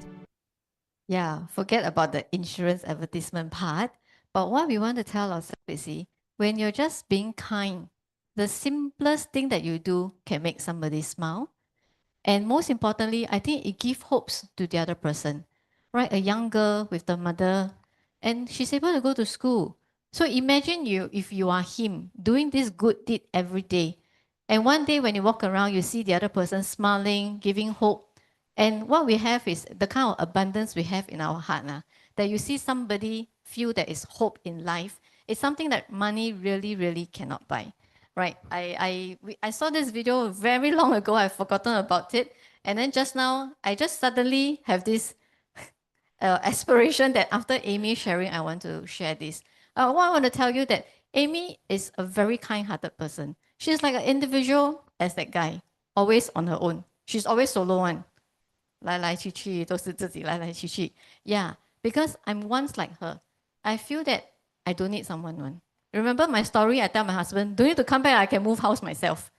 Yeah, forget about the insurance advertisement part. But what we want to tell ourselves is, see, when you're just being kind, the simplest thing that you do can make somebody smile. And most importantly, I think it gives hopes to the other person, right? A young girl with the mother, and she's able to go to school. So imagine you, if you are him, doing this good deed every day. And one day when you walk around, you see the other person smiling, giving hope. And what we have is the kind of abundance we have in our heart now. That you see somebody feel there is hope in life. It's something that money really, really cannot buy. Right? I saw this video very long ago. I've forgotten about it. And then just now, I just suddenly have this aspiration that after Amy sharing, I want to share this. What I want to tell you that Amy is a very kind-hearted person. She's like an individual as that guy, always on her own. She's always solo one. 来来去去都是自己来来去去. Yeah, because I'm once like her. I feel that I don't need someone. One. Remember my story? I tell my husband, don't need to come back. I can move house myself.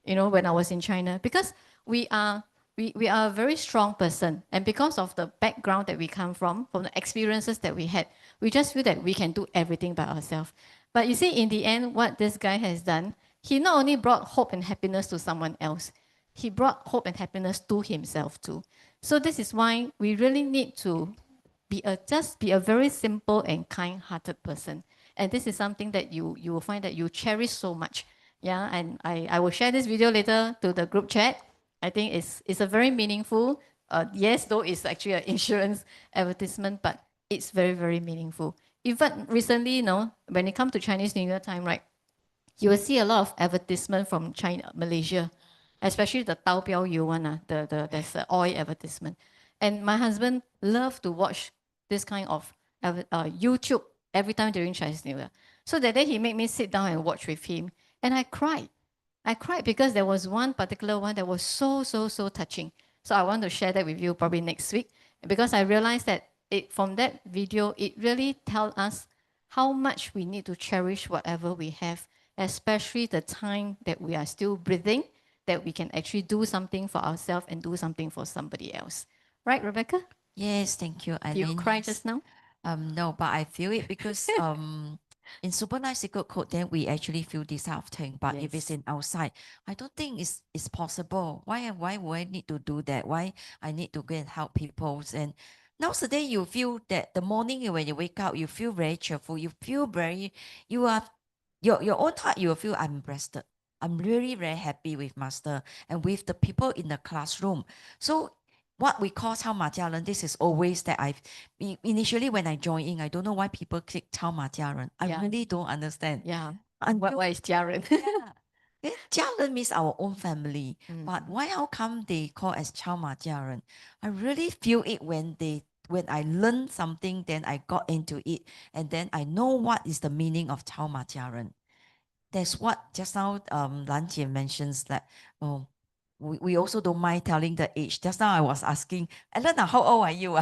You know, when I was in China, because we are a very strong person, and because of the background that we come from the experiences that we had, we just feel that we can do everything by ourselves. But you see, in the end, what this guy has done, he not only brought hope and happiness to someone else, he brought hope and happiness to himself too. So this is why we really need to just be a very simple and kind-hearted person. And this is something that you will find that you cherish so much. Yeah, and I will share this video later to the group chat. I think it's a very meaningful, yes, though it's actually an insurance advertisement, but it's very, very meaningful. Even recently, you know, when it comes to Chinese New Year time, right, you will see a lot of advertisement from China, Malaysia, especially the Tao Biao Yu one, there's the oil advertisement. And my husband loved to watch this kind of YouTube every time during Chinese New Year. So that day he made me sit down and watch with him. And I cried. I cried because there was one particular one that was so touching. So I want to share that with you probably next week. Because I realized that from that video, it really tells us how much we need to cherish whatever we have, especially the time that we are still breathing, that we can actually do something for ourselves and do something for somebody else. Right, Rebecca? Yes, thank you, Did you Eileen. cry just now? No, but I feel it because in Super Nice Secret Code, then we actually feel this kind of thing. But if it's in outside, I don't think it's possible. Why would I need to do that? Why I need to go and help people? And nowadays you feel that the morning when you wake up, you feel very cheerful. You feel very, you are your own heart. You will feel I'm rested. I'm really very happy with master and with the people in the classroom. So what we call 抄马家人, this is always that initially when I join in, I don't know why people click 抄马家人. I really don't understand. Yeah. Until, What is 家人? Yeah. Then 家人 means our own family. But how come they call as 抄马家人? I really feel it when I learn something, then I got into it, and then I know what is the meaning of 抄马家人. That's what just now Lan Jie mentions that we also don't mind telling the age. Just now I was asking, Elena, how old are you?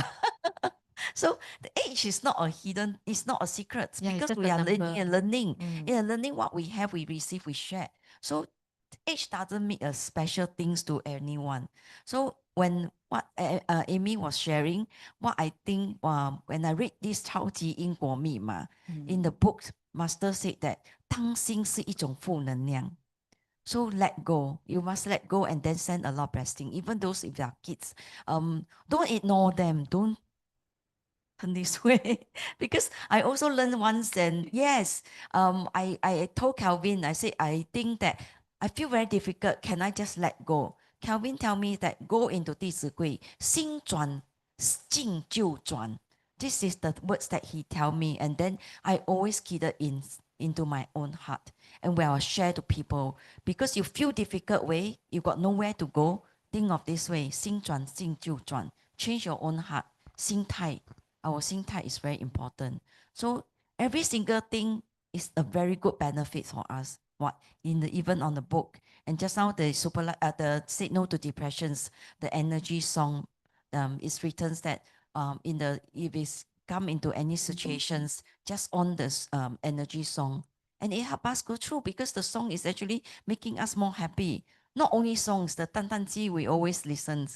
So the age is not a hidden, it's not a secret Yeah, it's because just we a are learning number. and learning. Mm. Yeah, learning what we have, we receive, we share. So age doesn't make a special things to anyone. So when what Amy was sharing, what I think when I read this 超级因果密码 in the book, Master said that 当心是一种负能量。So let go. You must let go and then send a lot of blessing. Even those if they are kids, don't ignore them. Don't turn this way because I also learned once. And yes, I told Calvin. I said I think that I feel very difficult. Can I just let go? Calvin tell me that go into 弟子规，心转境就转。This is the words that he tell me, and then I always keep it into my own heart, and where I share to people because you feel difficult way, you got nowhere to go. Think of this way: 心转境就转. Change your own heart. 心态 our 心态 is very important. So every single thing is a very good benefit for us. What in the even on the book and just now the the say no to depressions, the energy song is written that in the if it's come into any situations just on this energy song and it help us go through because the song is actually making us more happy. Not only songs, the Tan Tan Ji we always listen.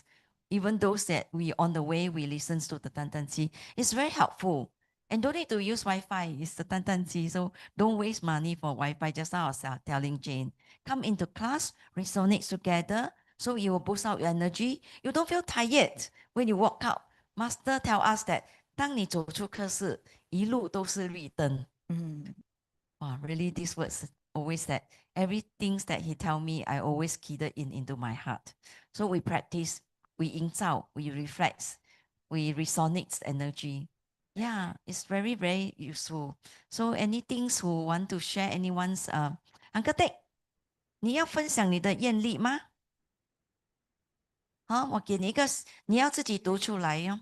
Even those that we on the way we listen to the Tan Tan Ji, it's very helpful. And don't need to use Wi-Fi. It's the Tan Tan Ji, so don't waste money for Wi-Fi. Just now I was telling Jane, come into class, resonate together, so you will boost out your energy. You don't feel tired when you walk out. Master tell us that 当你走出课室，一路都是绿灯。Wow, really, these words always that everything that he tell me, I always keyed it into my heart. So we practice, we 营造, we reflect, we resonate energy. Yeah, it's very, very useful. So anything who want to share anyone's Uncle Tek, 你要分享你的愿力吗？好，我给你一个，你要自己读出来哟。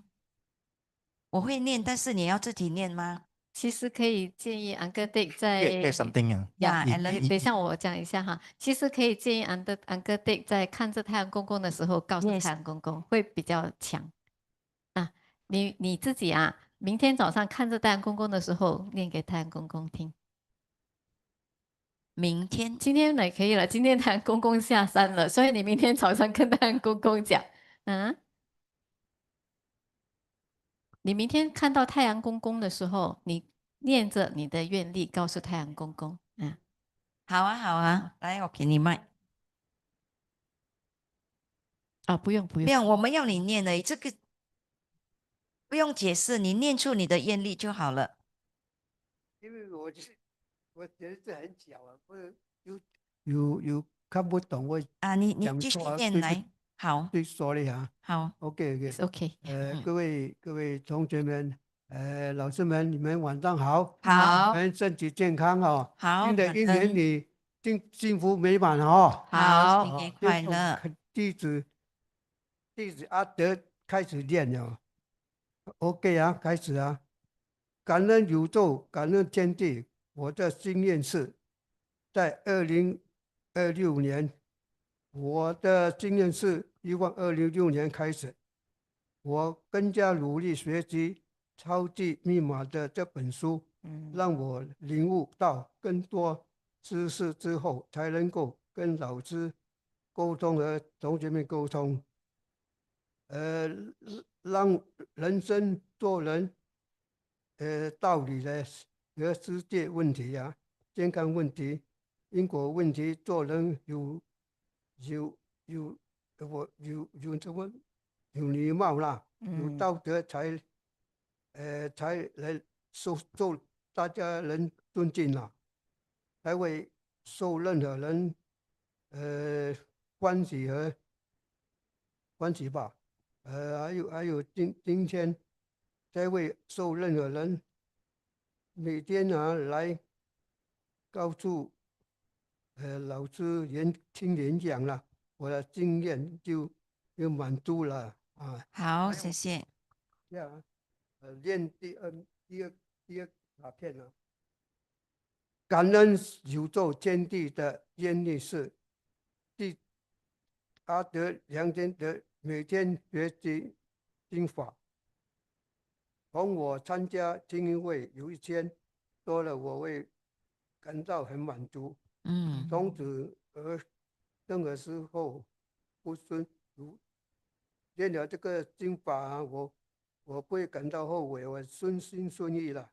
我会念，但是你要自己念吗？其实可以建议 Uncle Dick 在 Get something 啊。Yeah, 等 Alan. 等一下我讲一下哈。其实可以建议 Uncle Dick 在看着太阳公公的时候，告诉 Yes. 太阳公公会比较强啊。你自己啊，明天早上看着太阳公公的时候，念给太阳公公听。明天，今天呢可以了，今天太阳公公下山了，所以你明天早上跟太阳公公讲，你明天看到太阳公公的时候，你念着你的愿力，告诉太阳公公，好啊，好啊，来，我给你麦。啊，不用不用，没有，我们要你念的，这个不用解释，你念出你的愿力就好了。因为我觉得这很小啊，不是有看不懂我啊，你继续讲错念来，好，对，sorry 啊，好 ，OK， OK，各位同学们，老师们，你们晚上好，好，身体健康哦，好，新的一年里幸福美满哦，好，新年快乐。弟子阿德开始念了 ，OK 啊，开始啊，感恩宇宙，感恩天地，我的心愿是在2026年，我的心愿是希望2026年开始，我更加努力学习《超级密码》的这本书，让我领悟到更多知识之后，才能够跟老师沟通和同学们沟通，让人生做人，道理的和世界问题啊，健康问题、因果问题，做人有什么有礼貌啦，有道德才能受大家人尊敬啦，才会受任何人欢喜吧。还有今天才会受任何人每天来告诉老师听演讲了，我的经验就满足了啊。好，谢谢。这样，练第二卡片了。感恩宇宙天地的愿力是第阿德良间的每天学习经法。从我参加精英会有一天多了，我会感到很满足。从此而任何时候不顺如练了这个经法啊，我不会感到后悔，我顺心顺意了，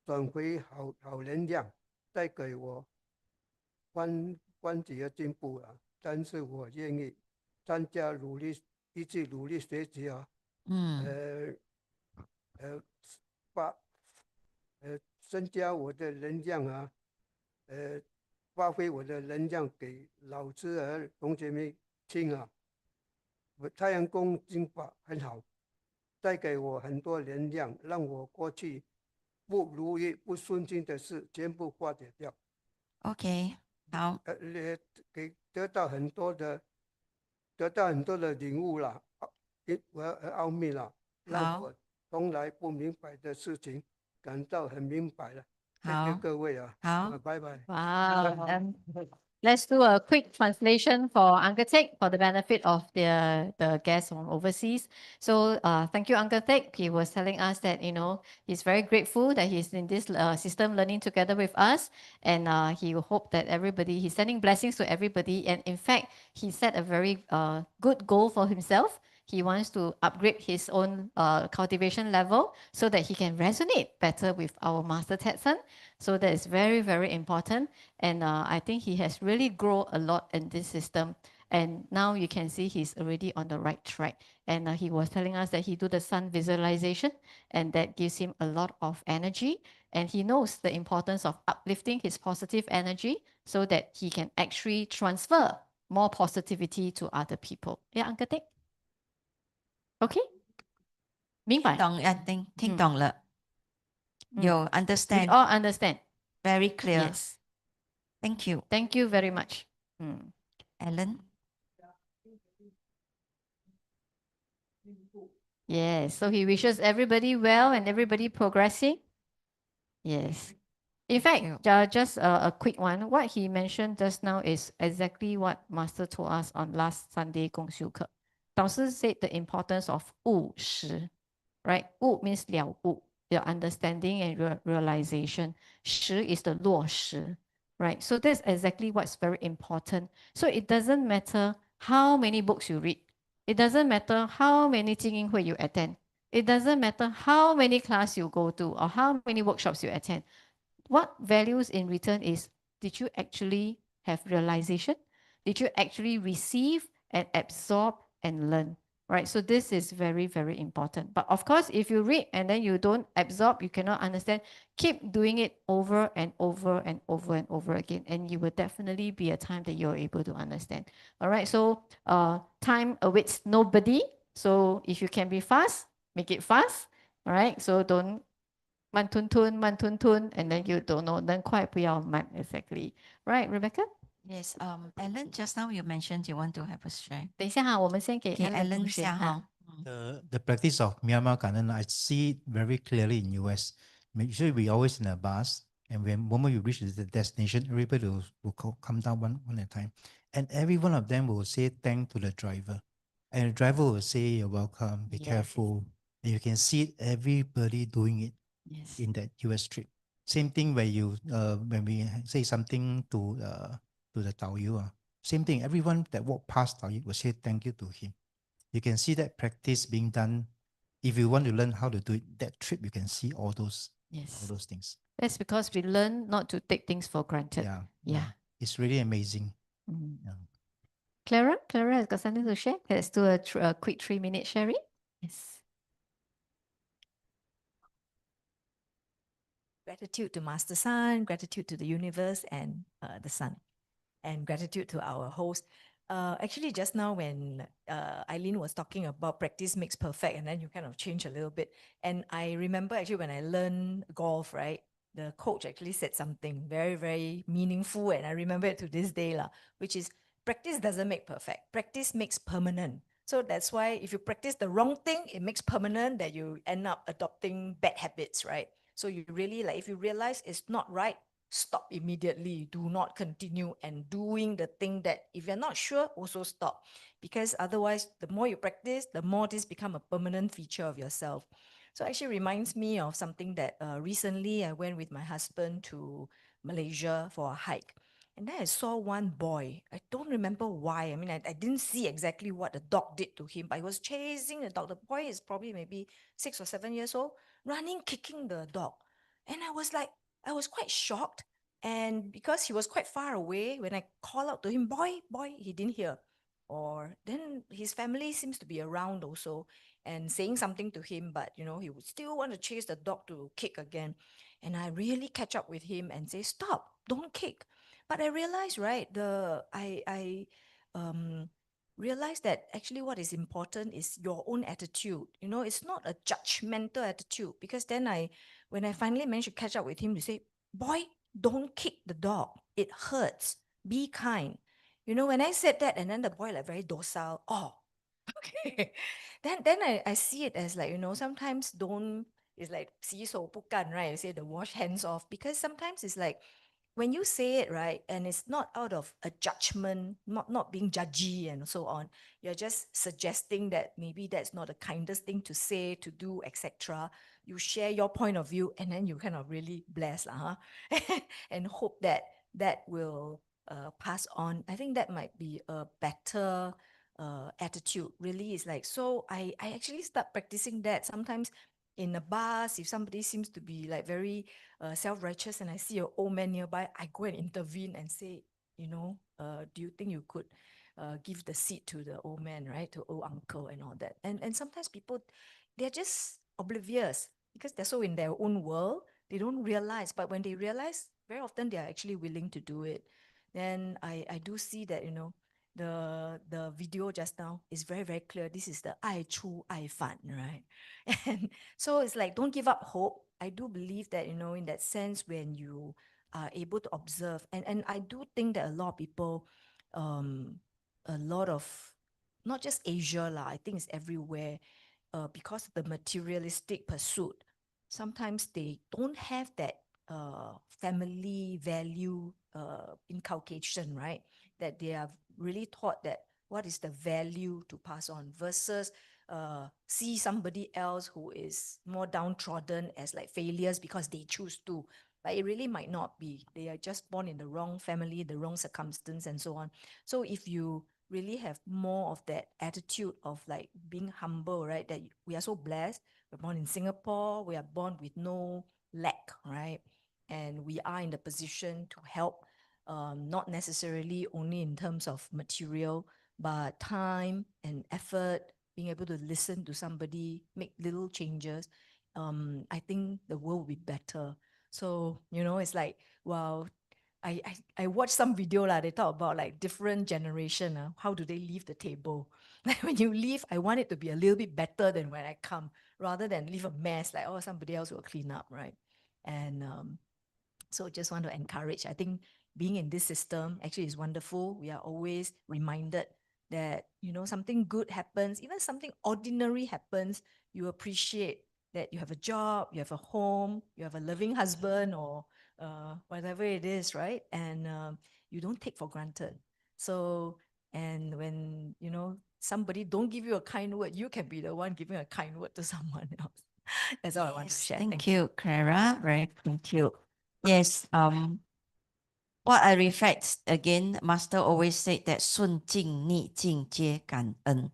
转回好能量，带给我欢喜和进步了。但是我愿意参加一起努力学习啊，发增加我的能量啊，发挥我的能量给老师和同学们听啊。我太阳宫经法很好，带给我很多能量，让我过去不如意、不顺心的事全部化解掉。OK，好，给得到很多的领悟了，奥秘了，让我从来不明白的事情感到很明白了。谢谢各位啊，好，拜拜。Wow. Let's do a quick translation for Uncle Tek for the benefit of the guests from overseas. So thank you, Uncle Tek. He was telling us that, he's very grateful that he's in this system learning together with us. And he hope that he's sending blessings to everybody. And in fact, he set a very good goal for himself. He wants to upgrade his own cultivation level so that he can resonate better with our Master Tetsun. So that is very, very important. And I think he has really grown a lot in this system. And now you can see he's already on the right track. And he was telling us that he do the sun visualization, and that gives him a lot of energy. And he knows the importance of uplifting his positive energy so that he can actually transfer more positivity to other people. Yeah, Uncle Tek? Okay? 明白？听懂了。You understand? We all understand. Very clear. Yes. Thank you. Thank you very much. Alan? Yes, so he wishes everybody well and everybody progressing. Yes. In fact, just a quick one. What he mentioned just now is exactly what Master told us on last Sunday 共修课. 导师 said the importance of 悟识, right? 悟 means 了悟, your understanding and realization. 识 is the 落实, right? So that's exactly what's very important. So it doesn't matter how many books you read. It doesn't matter how many 精英会 you attend. It doesn't matter how many class you go to or how many workshops you attend. What values in return is, did you actually have realization? Did you actually receive and absorb and learn? Right? So this is very, very important. But of course, if you read and then you don't absorb, you cannot understand, keep doing it over and over and over and over again. And you will definitely be a time that you're able to understand. All right. So time awaits nobody. So if you can be fast, make it fast. All right. So don't 慢吞吞, and then you don't know, then 快不要慢 exactly. Right, Rebecca? Yes, Alan, just now you mentioned you want to have a share. 等一下哈，我们先给 Alan 同学哈。The practice of Myanmar Kanan, I see it very clearly in US. Usually we always in a bus, and when moment you reach the destination, everybody will come down one at a time, and every one of them will say thank to the driver, and the driver will say you're welcome, be careful, and you can see everybody doing it in that US trip. Same thing when we say something to the Taoyu, same thing. Everyone that walk past Taoyu will say thank you to him. You can see that practice being done. If you want to learn how to do it, that trip you can see all those things. That's because we learn not to take things for granted. Yeah. It's really amazing. Clara has got something to share. Let's do a quick 3-minute sharing. Yes. Gratitude to Master Sun, gratitude to the universe and the sun, and gratitude to our host. Actually, just now when Eileen was talking about practice makes perfect, and then you kind of change a little bit. And I remember actually when I learned golf, right, the coach actually said something very, very meaningful, and I remember it to this day, which is practice doesn't make perfect. Practice makes permanent. So that's why if you practice the wrong thing, it makes permanent that you end up adopting bad habits, right? So you really if you realize it's not right, stop immediately. Do not continue and doing the thing that if you're not sure, also stop. Because otherwise, the more you practice, the more this become a permanent feature of yourself. So actually reminds me of something that recently I went with my husband to Malaysia for a hike. And then I saw one boy. I don't remember why. I mean, I didn't see exactly what the dog did to him, but he was chasing the dog. The boy is probably maybe 6 or 7 years old, running, kicking the dog. And I was like, I was quite shocked. And because he was quite far away, when I called out to him, boy, boy, he didn't hear. Or then his family seems to be around also and saying something to him, but he would still want to chase the dog to kick again. And I really catch up with him and say, stop, don't kick. But I realized, right, I realized that actually what is important is your own attitude. It's not a judgmental attitude, because then when I finally managed to catch up with him to say, boy, don't kick the dog. It hurts. Be kind. When I said that, and then the boy like very docile. Oh, okay. Then I see it as like, sometimes don't, it's like 洗手不干, right? You say the wash hands off, because sometimes it's like, when you say it, right, and it's not out of a judgment, not being judgy and so on, you're just suggesting that maybe that's not the kindest thing to say, to do, etc. You share your point of view, and then you kind of really bless, and hope that that will pass on. I think that might be a better attitude. Really, is like, so I actually start practicing that sometimes in a bus. If somebody seems to be like very self-righteous and I see an old man nearby, I go and intervene and say, do you think you could give the seat to the old man, right, to old uncle and all that? And sometimes people, they're just oblivious because they're so in their own world, they don't realize. But when they realize, very often they are actually willing to do it. Then I do see that, the video just now is very, very clear. This is the 爱出爱返, right? And so it's like, don't give up hope. I do believe that, in that sense, when you are able to observe, and I do think that a lot of people, a lot of, not just Asia lah, I think it's everywhere, because of the materialistic pursuit, sometimes they don't have that family value inculcation, right? That they are really taught that what is the value to pass on versus see somebody else who is more downtrodden as like failures because they choose to. But it really might not be. They are just born in the wrong family, the wrong circumstance, and so on. So if you really have more of that attitude of like being humble, right? That we are so blessed. We're born in Singapore. We are born with no lack, right? And we are in the position to help, not necessarily only in terms of material, but time and effort, being able to listen to somebody, make little changes. I think the world will be better. So, it's like, well, I watched some video lah. They talk about like different generation. How do they leave the table? Like when you leave, I want it to be a little bit better than when I come, rather than leave a mess. Like, oh, somebody else will clean up, right? And so just want to encourage. I think being in this system actually is wonderful. We are always reminded that something good happens, even something ordinary happens. You appreciate that you have a job, you have a home, you have a loving husband, or whatever it is, right? And you don't take for granted. So, and when somebody don't give you a kind word, you can be the one giving a kind word to someone else. That's all I want to Yes, share. thank you, Clara. Very thank you. Yes, what I reflect again, Master always said that 顺境逆境皆感恩.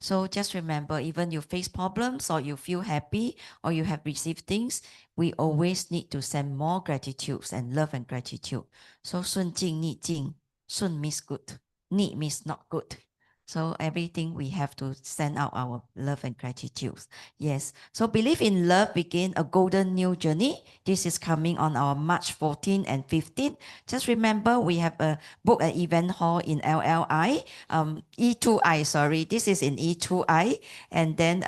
So just remember, even you face problems or you feel happy or you have received things, we always need to send more gratitudes and love and gratitude. So 顺境逆境, 顺 means good, 逆 means not good. So everything we have to send out our love and gratitude. Yes. So believe in love begin a golden new journey. This is coming on our March 14 and 15. Just remember we have a book an event hall in LLI, E2I, sorry. This is in E2I. And then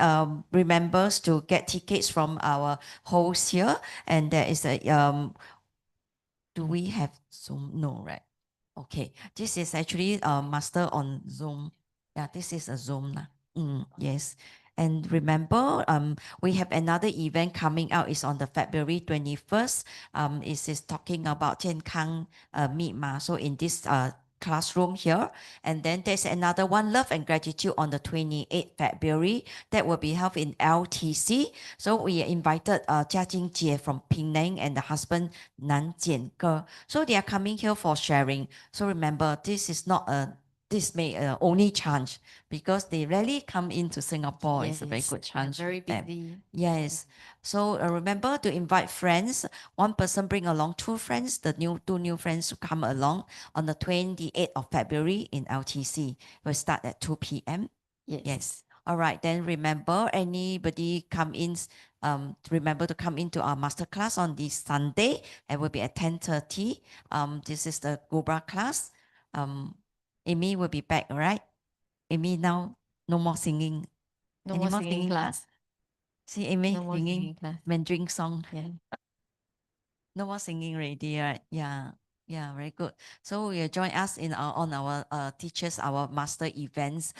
remembers to get tickets from our host here. And there is a, do we have Zoom? No, right? Okay. This is actually Master on Zoom. Yeah, this is a Zoom. Yes. And remember, we have another event coming out. Is on the February 21st. It is talking about 健康密码. So in this classroom here, and then there's another one, Love and Gratitude, on the 28th February. That will be held in LTC. So we invited Jia Jingjie from Penang and the husband Nan Jiange. So they are coming here for sharing. So remember, this is not this may only chance, because they rarely come into Singapore. It's a very good chance. Very for them. busy. Yes. So remember to invite friends. One person bring along two friends. The two new friends to come along on the 28th of February in LTC. We'll start at 2 p.m. Yes. All right. Then remember, anybody come in, remember to come into our masterclass on this Sunday. It will be at 10:30. This is the Cobra class. Amy will be back, right? Amy, now no more singing. No Any more singing class. See Amy No more singing singing class. Mandarin song. Yeah. No more singing already, right? Yeah. Yeah, very good. So you join us in on our teachers, our master events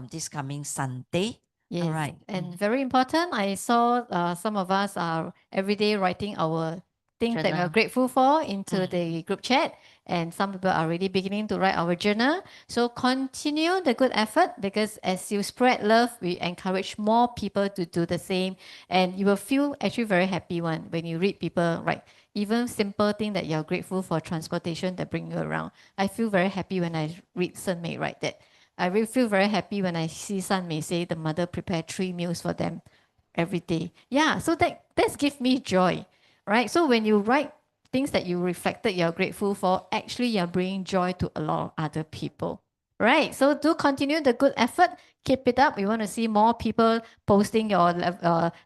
this coming Sunday. Yes. All right. And very important, I saw some of us are every day writing our things that we are Journal. grateful for into the group chat. And some people are already beginning to write our journal. So continue the good effort, because as you spread love, we encourage more people to do the same. And you will feel actually very happy when you read people write. Even simple thing that you're grateful for, transportation that bring you around. I feel very happy when I read Sun Mei write that. I really feel very happy when I see San Mei say the mother prepared 3 meals for them every day. Yeah, so that's give me joy, right? So when you write things that you reflected you're grateful for, actually you're bringing joy to a lot of other people, right? So do continue the good effort. Keep it up. We want to see more people posting your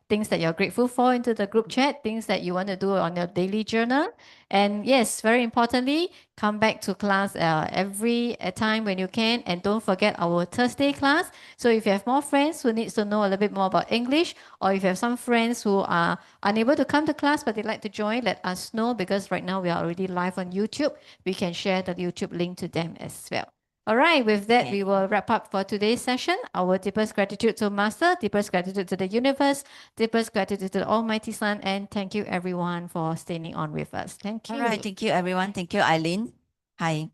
things that you're grateful for into the group chat, things that you want to do on your daily journal. And yes, very importantly, come back to class every time when you can. And don't forget our Thursday class. So if you have more friends who needs to know a little bit more about English, or if you have some friends who are unable to come to class but they'd like to join, let us know, because right now we are already live on YouTube. We can share the YouTube link to them as well. All right, with that, we will wrap up for today's session. Our deepest gratitude to Master, deepest gratitude to the universe, deepest gratitude to the Almighty Sun, and thank you everyone for staying on with us. Thank you. All right. Thank you, everyone. Thank you, Eileen. Hi.